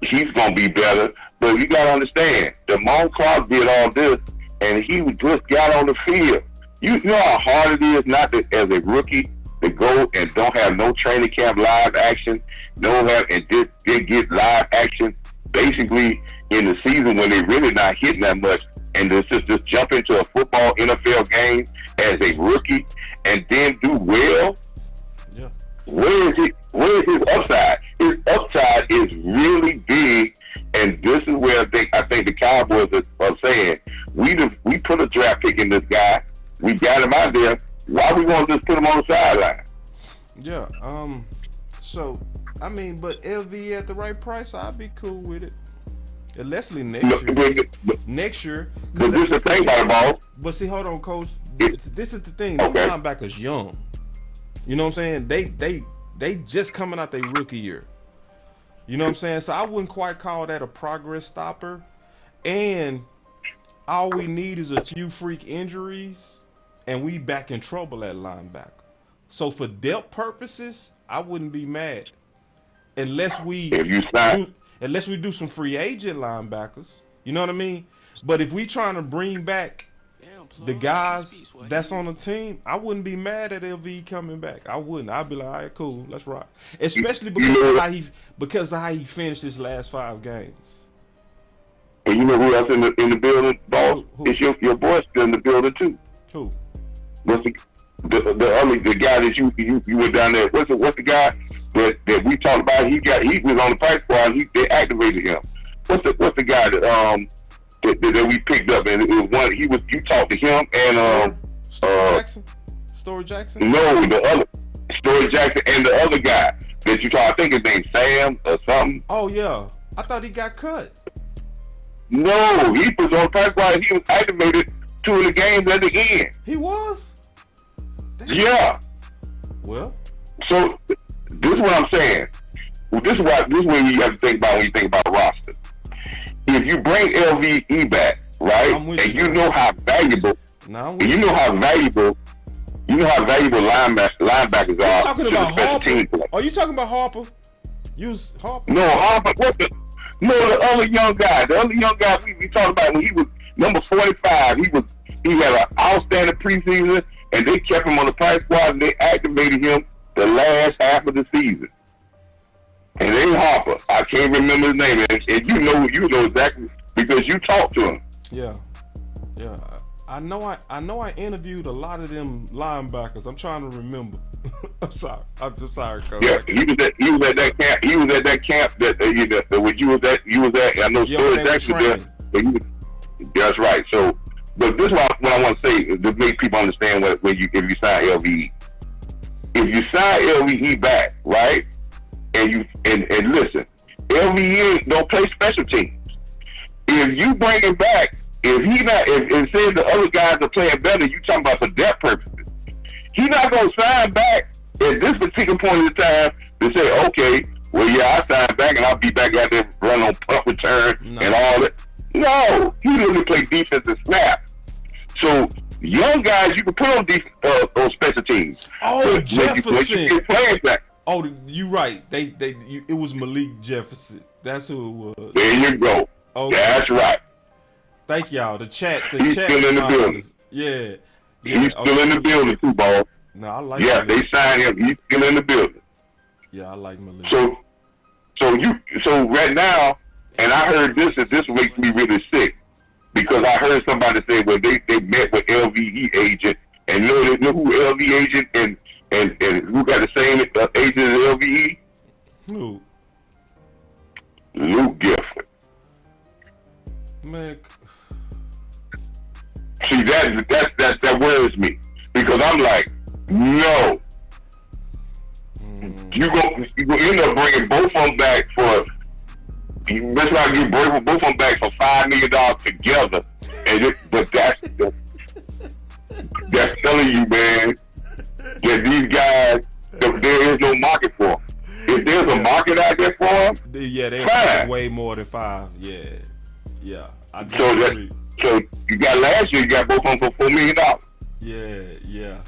he's gonna be better. But you gotta understand, Damone Clark did all this, and he just got on the field. You know how hard it is not to, as a rookie to go and don't have no training camp live action, and did get live action basically in the season when they really not hitting that much, and just jump into a football NFL game as a rookie and then do well. Yeah. Where is his upside? His upside is really big, and this is where I think the Cowboys are saying, we put a draft pick in this guy, we got him out there. Why we want to just put him on the sideline? Yeah. So I mean, but LV at the right price, I'd be cool with it. Leslie next year. But this is the thing about the ball. But see, hold on, Coach. This is the thing. Those linebackers young. You know what I'm saying? They just coming out their rookie year. You know what I'm saying? So I wouldn't quite call that a progress stopper. And all we need is a few freak injuries, and we back in trouble at linebacker. So for depth purposes, I wouldn't be mad, unless we do some free agent linebackers. You know what I mean? But if we trying to bring back the guys that's on the team, I wouldn't be mad at LV coming back. I wouldn't. I'd be like, all right, cool, let's rock. Especially because of how he finished his last 5 games. And you know who else in the building, boss? It's your boy still in the building too. Who? What's the guy that you went down there? What's the guy that we talked about? He was on the practice squad. They activated him. What's the guy that we picked up? And it was one. You talked to him and Story Jackson. No, the other Story Jackson and the other guy that you talked. I think his name's Sam or something. Oh yeah, I thought he got cut. No, he was on the practice squad. He was activated 2 of the games at the end. He was. Damn. Yeah. Well. So this is what I'm saying. Well, this is what you have to think about when you think about a roster. If you bring LVE back, right, and you know how valuable, linebackers are. Talking about Harper? Are you talking about Harper? Use Harper? No, Harper. The other young guy. The other young guy we talked about when he was number 45. He had an outstanding preseason, and they kept him on the practice squad, and they activated him the last half of the season. And then Harper, I can't remember his name, and you know exactly because you talked to him. Yeah. I know I interviewed a lot of them linebackers. I'm trying to remember. I'm sorry, Coach. Yeah, he was at that camp. He was at that camp that when you was at. I know Story Jackson there. That's right. So, but this is what I want to say to make people understand if you sign LVE. If you sign LVE back, right, and listen, LVE don't play special teams. If you bring him back, if says the other guys are playing better, you talking about for depth purposes. He's not gonna sign back at this particular point in time to say, okay, well yeah, I signed back and I'll be back out there run on punt return and all that. No, he really play defense and snap. So young guys you can put on special teams. Oh, Jefferson. Back. Oh, you right. It was Malik Jefferson. That's who it was. There you go. Okay. That's right. Thank y'all. The chat. He's still in the building. Yeah. He's still in the building too, ball. No, I like. Yeah, they signed him. He's still in the building. Yeah, I like Malik. So right now, and I heard this, and this makes me really sick because I heard somebody say, well, they met with LVE agent and know who LVE agent and who got the same agent as LVE? Who? Luke Gifford. Man. See, that worries me because I'm like, no. You go end up bringing both of them back for. That's why you bring both of them back for $5 million together, but that's telling you, man, that these guys there is no market for them. If there's a market out there for them, they're way more than 5. Yeah. I agree. So you got last year, you got both of them for $4 million. Yeah.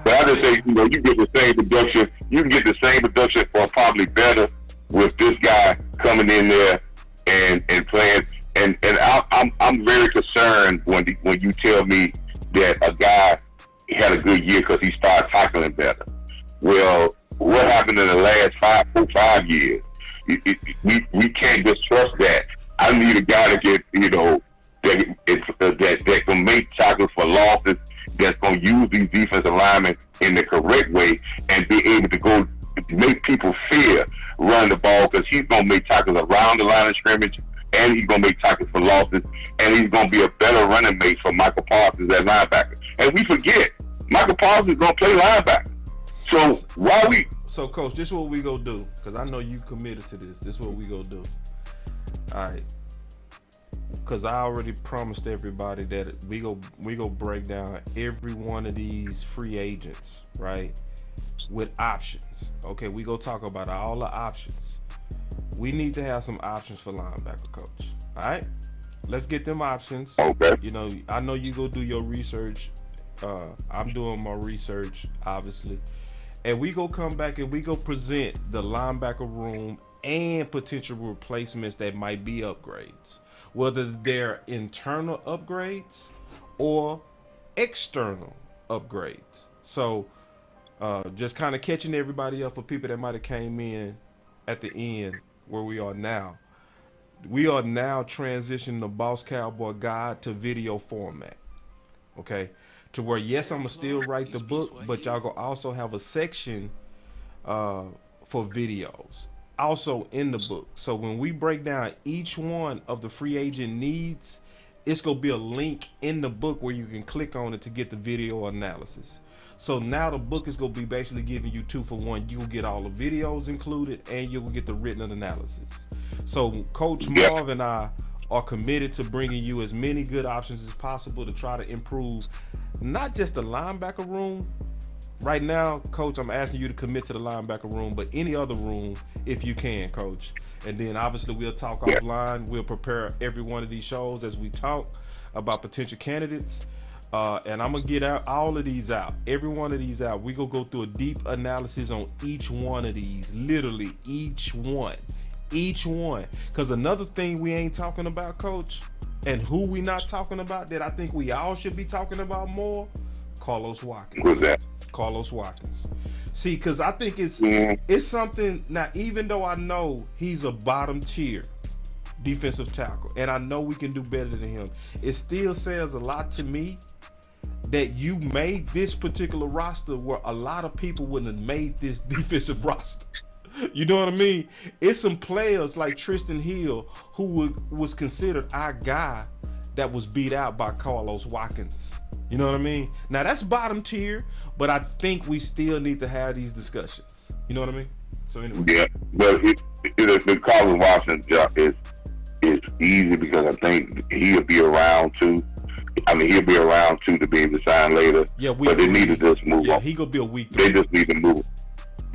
But I just say, you get the same production. You can get the same production or probably better with this guy coming in there and playing. And I'm very concerned when you tell me that a guy had a good year because he started tackling better. Well, what happened in the last 5 years? We can't just trust that. I need a guy to get, that can make tackles for losses, that's going to use these defensive linemen in the correct way and be able to go make people fear running the ball, because he's going to make tackles around the line of scrimmage, and he's going to make tackles for losses, and he's going to be a better running mate for Michael Parsons at linebacker. And we forget, Michael Parsons is going to play linebacker. So why we... So, Coach, this is what we go do, because I know you committed to this. This is what we go do. All right. Because I already promised everybody that we go break down every one of these free agents, right, with options. Okay, we go talk about all the options. We need to have some options for linebacker, Coach. All right, let's get them options. Okay. I know you go do your research. I'm doing my research, obviously. And we go come back and we go present the linebacker room and potential replacements that might be upgrades, whether they're internal upgrades or external upgrades. So just kind of catching everybody up for people that might have came in at the end where we are now. We are now transitioning the Boss Cowboy guide to video format. Okay? To where, yes, I'm going to still write the book, but y'all going to also have a section for videos also in the book. So when we break down each one of the free agent needs, it's going to be a link in the book where you can click on it to get the video analysis. So now the book is going to be basically giving you 2 for 1. You will get all the videos included, and you will get the written analysis. So Coach Marv and I are committed to bringing you as many good options as possible to try to improve not just the linebacker room. Right now, Coach, I'm asking you to commit to the linebacker room, but any other room if you can, Coach. And then obviously we'll talk offline. We'll prepare every one of these shows as we talk about potential candidates. And I'm going to get out all of these out, every one of these out. We're going to go through a deep analysis on each one of these, literally each one. Because another thing we ain't talking about, Coach, and who we not talking about that I think we all should be talking about more, Carlos Watkins. Who's that? Carlos Watkins. See, because I think it's something, now even though I know he's a bottom tier defensive tackle, and I know we can do better than him, it still says a lot to me that you made this particular roster where a lot of people wouldn't have made this defensive roster. You know what I mean? It's some players like Tristan Hill who was considered our guy that was beat out by Carlos Watkins. You know what I mean? Now that's bottom tier, but I think we still need to have these discussions. You know what I mean? So anyway. Yeah, but the Carlos Watkins job is easy because I think he'll be around too. I mean, he'll be around too to be able to sign later. Yeah, but they need to just move on. Yeah, he gonna be a week. They just need to move.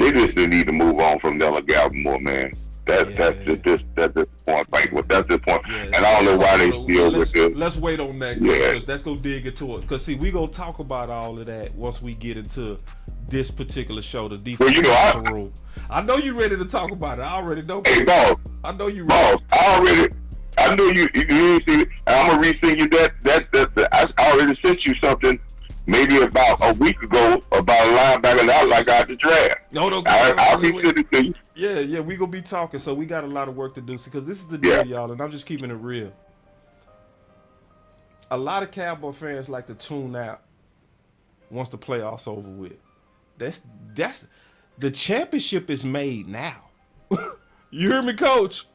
They just need to move on from Nelson Gallimore, man. That's the point. Like, that's the point. Yeah, and I don't know why they deal with this. Let's wait on that. Yeah. Let's go dig into it. Because, see, we going to talk about all of that once we get into this particular show, the defensive room. I know you ready to talk about it. I already know. Hey, Boss. I know you ready. Boss, I knew you see it. And I'm going to resend you that. I already sent you something maybe about a week ago about a linebacker that I got the draft. I'll resend it to you. Yeah, we gonna be talking. So we got a lot of work to do because this is the deal, y'all, and I'm just keeping it real. A lot of Cowboy fans like to tune out once the playoffs over with. That's the championship is made now. You hear me, Coach?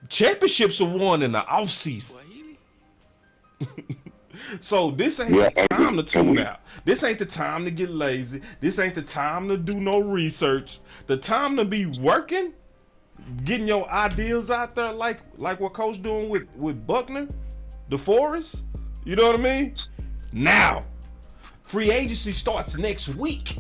Championships are won in the offseason. So this ain't the time to tune out. This ain't the time to get lazy. This ain't the time to do no research. The time to be working, getting your ideas out there like what Coach doing with Buckner, DeForest. You know what I mean? Now, free agency starts next week.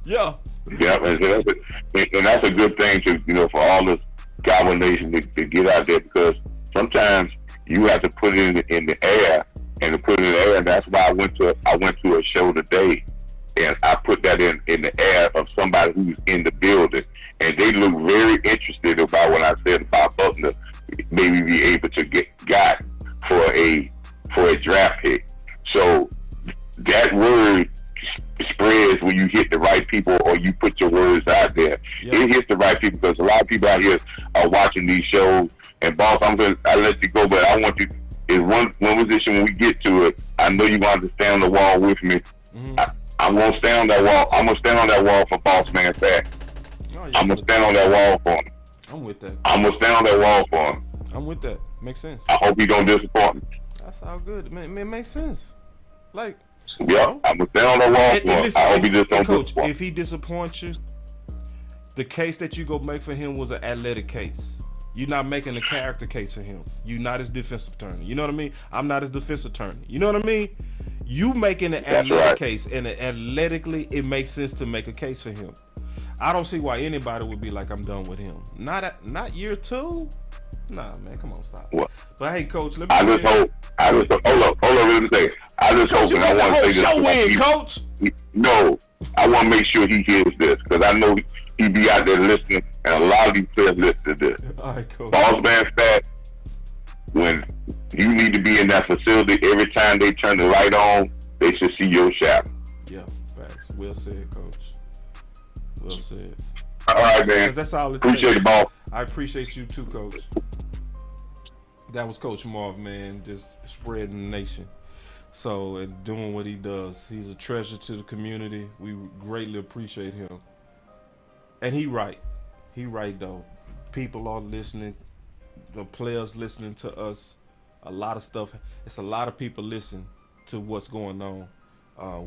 Yeah. Yeah, and that's a good thing to for all the Cowboy Nation to get out there, because sometimes you have to put it in the air, and to put it in the air. And that's why I went to a show today, and I put that in the air of somebody who's in the building, and they look very interested about what I said about Buckner maybe be able to get got for a best draft pick. So that word spreads when you hit the right people or you put your words out there. Yep. It hits the right people because a lot of people out here are watching these shows. And boss, I let you go, but I want you. Is one position when we get to it. I know you're going to stay on the wall with me. Mm-hmm. I'm going to stay on that wall. I'm going to stand on that wall for Boss Man Fat. Oh, yeah, I'm going to stand on that wall for him. I'm with that. I'm going to stand on that wall for him. I'm with that. Makes sense. I hope he don't disappoint me. That's all good. Man, it makes sense. Like, yeah, I'm going to stand on that wall for him. Listen, I hope he just don't Coach, disappoint. if he disappoints you, the case that you go make for him was an athletic case. You're not making a character case for him. You're not his defense attorney. You know what I mean? I'm not his defense attorney. You know what I mean? You making an athletic case, and athletically, it makes sense to make a case for him. I don't see why anybody would be like, I'm done with him. Not year 2. Nah, man, come on, stop. What? But hey, Coach, let me. Hold up, let me say. I just hope, and I want to say this. Coach. No, I want to make sure he hears this because I know he be out there listening, and a lot of these players listen to this. All right, Coach. Boss Man Fat, when you need to be in that facility, every time they turn the light on, they should see your shadow. Yeah, facts. Well said, Coach. Well said. All right, man. That's all it Appreciate takes. it, boss. I appreciate you too, Coach. That was Coach Marv, man, just spreading the nation. So, and doing what he does. He's a treasure to the community. We greatly appreciate him. And he right. He right, though. People are listening. The players listening to us. A lot of stuff. It's a lot of people listening to what's going on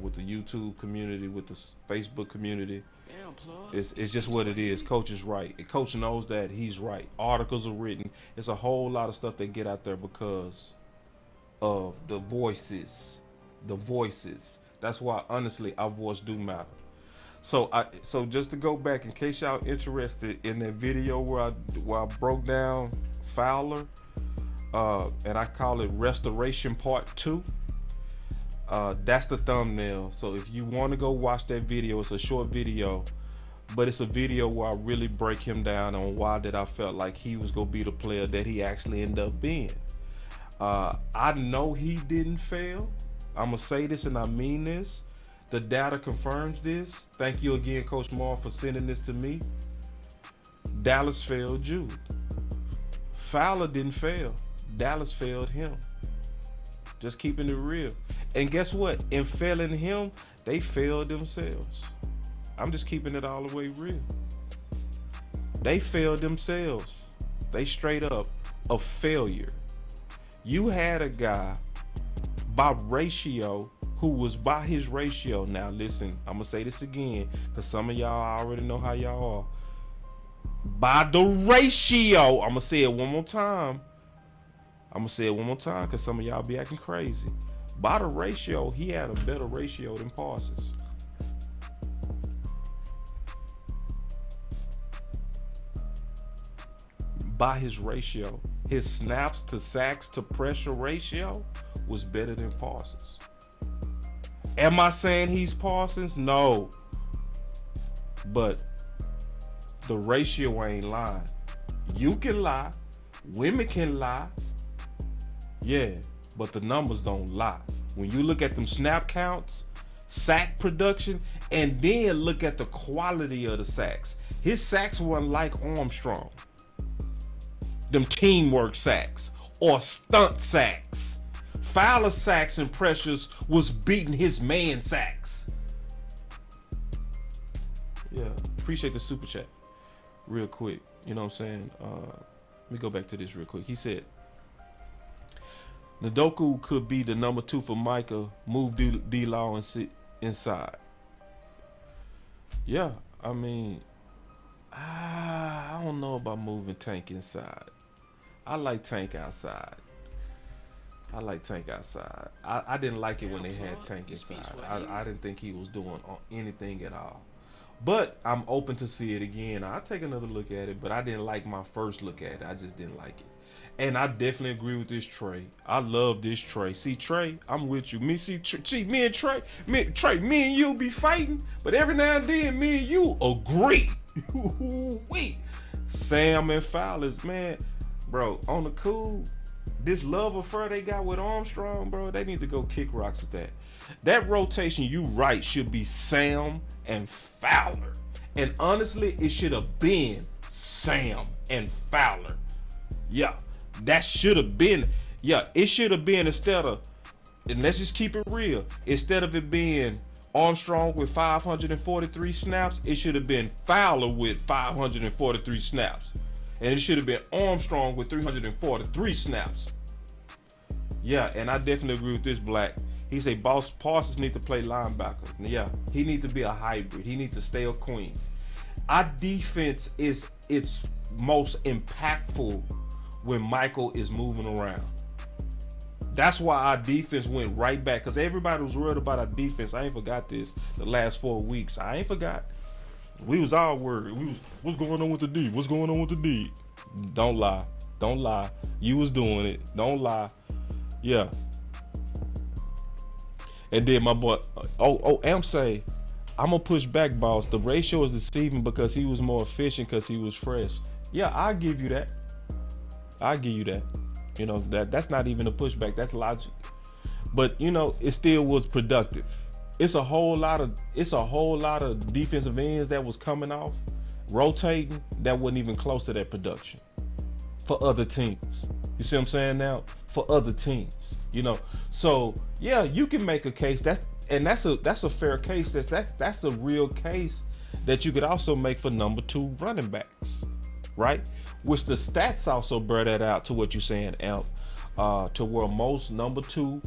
with the YouTube community, with the Facebook community. Damn, plug. It's just what it is. Coach is right. And Coach knows that he's right. Articles are written. It's a whole lot of stuff that get out there because of the voices. The voices. That's why, honestly, our voice do matter. So just to go back, in case y'all interested in that video where I broke down Fowler, and I call it Restoration Part 2. That's the thumbnail. So if you want to go watch that video, it's a short video, but it's a video where I really break him down on why that I felt like he was gonna be the player that he actually ended up being. I know he didn't fail. I'm gonna say this and I mean this. The data confirms this. Thank you again, Coach Marv, for sending this to me. Dallas failed Jude. Fowler didn't fail. Dallas failed him. Just keeping it real. And guess what? In failing him, they failed themselves. I'm just keeping it all the way real. They failed themselves. They straight up a failure. You had a guy by ratio who was by his ratio. Now listen, I'm gonna say this again because some of y'all already know how y'all are. By the ratio, I'm gonna say it one more time. Because some of y'all be acting crazy. By the ratio, he had a better ratio than Parsons. By his ratio, his snaps to sacks to pressure ratio was better than Parsons. Am I saying he's Parsons? No. But the ratio ain't lying. You can lie. Women can lie. Yeah, but the numbers don't lie. When you look at them snap counts, sack production, and then look at the quality of the sacks. His sacks weren't like Armstrong. Them teamwork sacks or stunt sacks. Fowler sacks and pressures was beating his man sacks. Yeah, appreciate the super chat. Real quick, you know what I'm saying? Let me go back to this real quick. He said, Ndoku could be the number 2 for Micah. Move D-Law and sit inside. Yeah, I mean, I don't know about moving Tank inside. I like Tank outside. I didn't like it when they had Tank inside. I didn't think he was doing anything at all. But I'm open to see it again. I'll take another look at it, but I didn't like my first look at it. I just didn't like it. And I definitely agree with this Trey. I love this Trey. See, Trey, I'm with you. Me and Trey, me and you be fighting, but every now and then, me and you agree. Wait, Sam and Fowler's, man, bro, on the cool, this love affair they got with Armstrong, bro, they need to go kick rocks with that. That rotation, you right, should be Sam and Fowler. And honestly, it should have been Sam and Fowler. Yeah, that should have been. Yeah, it should have been instead of, and let's just keep it real, instead of it being Armstrong with 543 snaps, it should have been Fowler with 543 snaps. And it should have been Armstrong with 343 snaps. Yeah, and I definitely agree with this, Black. He said Boss Parsons need to play linebacker. Yeah, he needs to be a hybrid. He needs to stay a queen. Our defense is its most impactful when Michael is moving around. That's why our defense went right back, because everybody was worried about our defense. I ain't forgot this the last 4 weeks. I ain't forgot. We was all worried. We was, what's going on with the D? What's going on with the D? Don't lie. Don't lie. You was doing it. Don't lie. Yeah. And then my boy, Amp say, I'm gonna push back, boss. The ratio is deceiving because he was more efficient because he was fresh. Yeah, I'll give you that. I'll give you that. You know, that's not even a pushback. That's logic. But you know, it still was productive. It's a whole lot of defensive ends that was coming off, rotating, that wasn't even close to that production for other teams. You see what I'm saying now? For other teams, you know. So yeah, you can make a case. That's a fair case. That's a real case that you could also make for number 2 running backs, right? Which the stats also bear that out to what you're saying, Amp. To where most number 2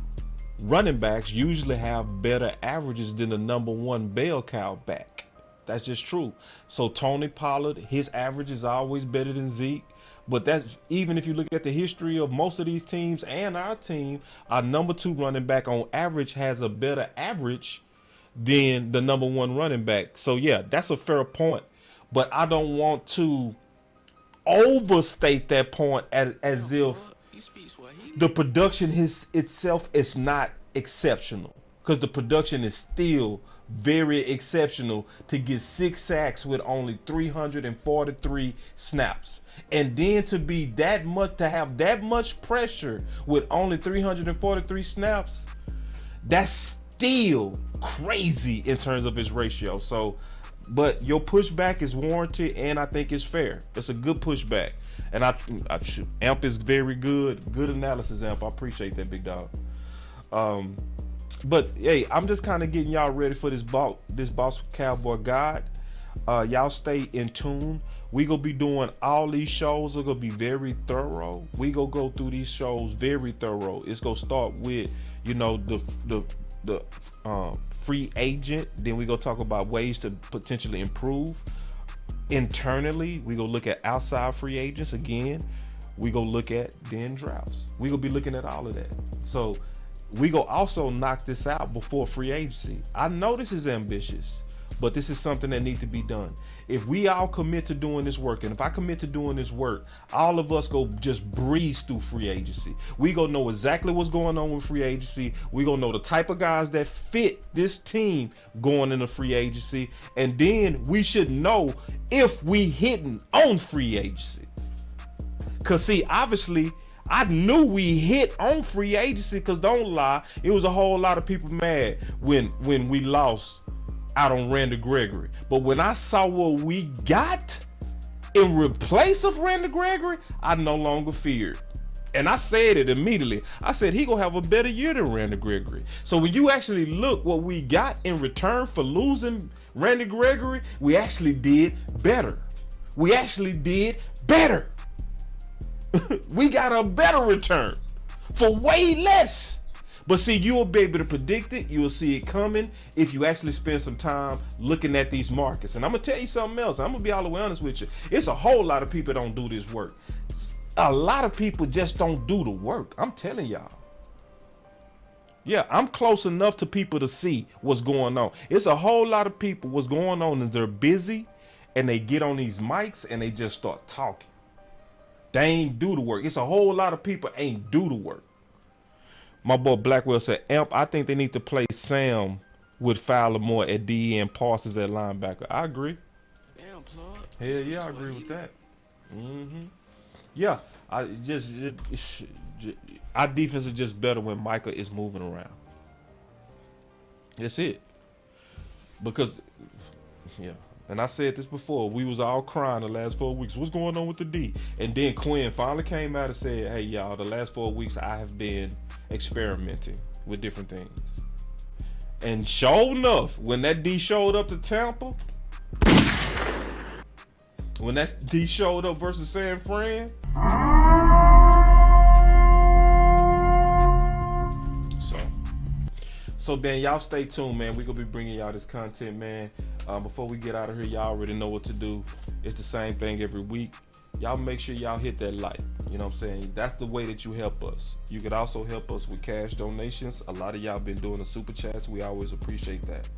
running backs usually have better averages than the number 1 bell cow back. That's just true. So Tony Pollard, his average is always better than Zeke. But that's even if you look at the history of most of these teams and our team, our number 2 running back on average has a better average than the number 1 running back. So yeah, that's a fair point. But I don't want to overstate that point as if the production itself is not exceptional, because the production is still very exceptional to get 6 sacks with only 343 snaps, and then to be that much, to have that much pressure with only 343 snaps, that's still crazy in terms of its ratio. So but your pushback is warranted, and I think it's fair. It's a good pushback, and Amp is very good analysis, Amp. I appreciate that, big dog. But hey, I'm just kind of getting y'all ready for this Boss Cowboy guide. Y'all stay in tune. We gonna be doing all these shows. Are gonna be very thorough. We gonna go through these shows very thorough. It's gonna start with, you know, the free agent. Then we gonna talk about ways to potentially improve internally. We gonna look at outside free agents again. We gonna look at then drafts. We gonna be looking at all of that. So we gonna also knock this out before free agency. I know this is ambitious, but this is something that needs to be done. If we all commit to doing this work, and if I commit to doing this work, all of us go just breeze through free agency. We gonna know exactly what's going on with free agency. We gonna know the type of guys that fit this team going into free agency, and then we should know if we hitting on free agency. Cause see, obviously, I knew we hit on free agency, because don't lie, it was a whole lot of people mad when we lost out on Randy Gregory. But when I saw what we got in replace of Randy Gregory, I no longer feared. And I said it immediately. I said he gonna have a better year than Randy Gregory. So when you actually look what we got in return for losing Randy Gregory, we actually did better. We actually did better. We got a better return for way less. But see, you'll be able to predict it. You'll see it coming if you actually spend some time looking at these markets. And I'm going to tell you something else. I'm going to be all the way honest with you. It's a whole lot of people don't do this work. A lot of people just don't do the work. I'm telling y'all. Yeah, I'm close enough to people to see what's going on. It's a whole lot of people what's going on, and they're busy, and they get on these mics and they just start talking. They ain't do the work. It's a whole lot of people ain't do the work. My boy Blackwell said, Amp, I think they need to play Sam with Fowler more at DE and Parsons at linebacker. I agree. Damn, plug. Hell yeah, I agree with that. Yeah, I just Our defense is just better when Micah is moving around. That's it. Because, yeah. And I said this before, we was all crying the last 4 weeks. What's going on with the D? And then Quinn finally came out and said, hey, y'all, the last 4 weeks I have been experimenting with different things. And sure enough, when that D showed up to Tampa, when that D showed up versus San Fran, so man, y'all stay tuned, man. We're gonna be bringing y'all this content, man. Before we get out of here, y'all already know what to do. It's the same thing every week. Y'all make sure y'all hit that like. You know what I'm saying? That's the way that you help us. You could also help us with cash donations. A lot of y'all been doing the super chats. We always appreciate that.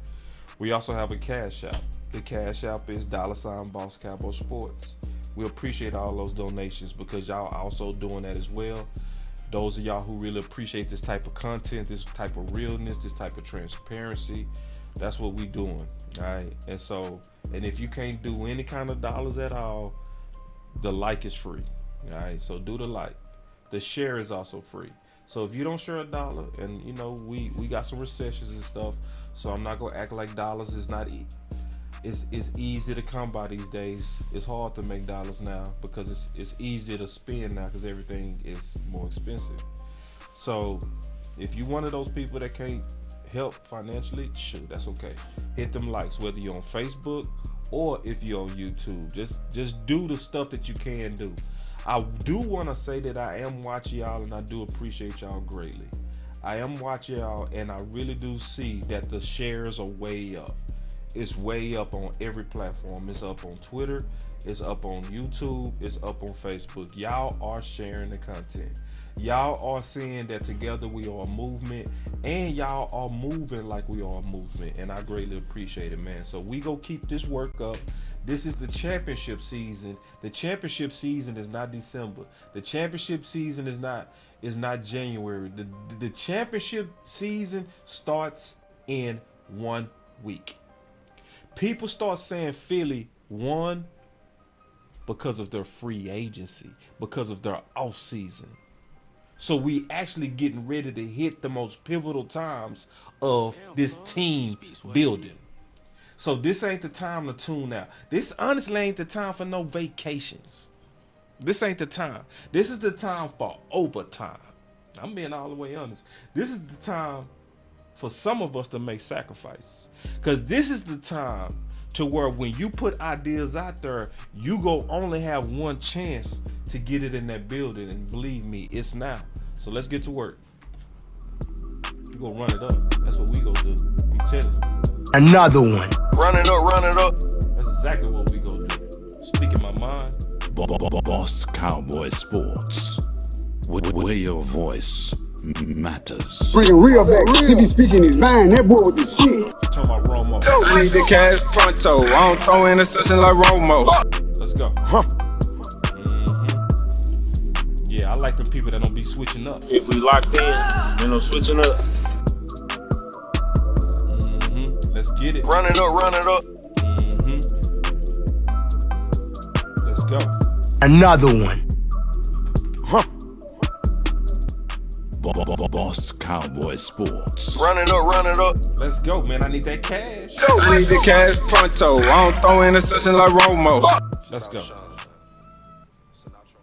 We also have a CashApp. The CashApp is $BossCowboySports. We appreciate all those donations because y'all also doing that as well. Those of y'all who really appreciate this type of content, this type of realness, this type of transparency, that's what we doing, all right? And if you can't do any kind of dollars at all, the like is free, all right? So do the like. The share is also free. So if you don't share $1, and you know we got some recessions and stuff, so I'm not gonna act like dollars is not it's easy to come by these days. It's hard to make dollars now because it's easier to spend now because everything is more expensive. So if you one of those people that can't help financially, shoot, that's okay. Hit them likes, whether you're on Facebook or if you're on YouTube. Just do the stuff that you can do. I do want to say that I am watching y'all and I do appreciate y'all greatly. I am watching y'all and I really do see that the shares are way up. It's way up on every platform. It's up on Twitter, it's up on YouTube, it's up on Facebook. Y'all are sharing the content. Y'all are seeing that together we are a movement, and y'all are moving like we are a movement, and I greatly appreciate it, man. So we go keep this work up. This is the championship season. The championship season is not December. The championship season is not January. The championship season starts in 1 week. People start saying Philly won because of their free agency, because of their off season. So we actually getting ready to hit the most pivotal times of this team building. So this ain't the time to tune out. This honestly ain't the time for no vacations. This ain't the time. This is the time for overtime. I'm being all the way honest. This is the time for some of us to make sacrifices. Because this is the time to where when you put ideas out there, you go only have one chance to get it in that building. And believe me, it's now. So let's get to work. We gonna run it up. That's what we gonna do. I'm telling you. Another one. Run it up, run it up. That's exactly what we gonna do. Speaking my mind. Boss Cowboy Sports. Where your voice matters. Bringing real back. He be speaking his mind. That boy with the shit. Talking about Romo. I need the cash pronto. I don't throw interception like Romo. Let's go. Yeah, I like the people that don't be switching up. If we locked in, ain't no switching up. Let's get it. Run it up, run it up. Let's go. Another one. Boss Cowboy Sports. Run it up, run it up. Let's go, man. I need that cash. I need the cash pronto. I don't throw interception like Romo. Let's go.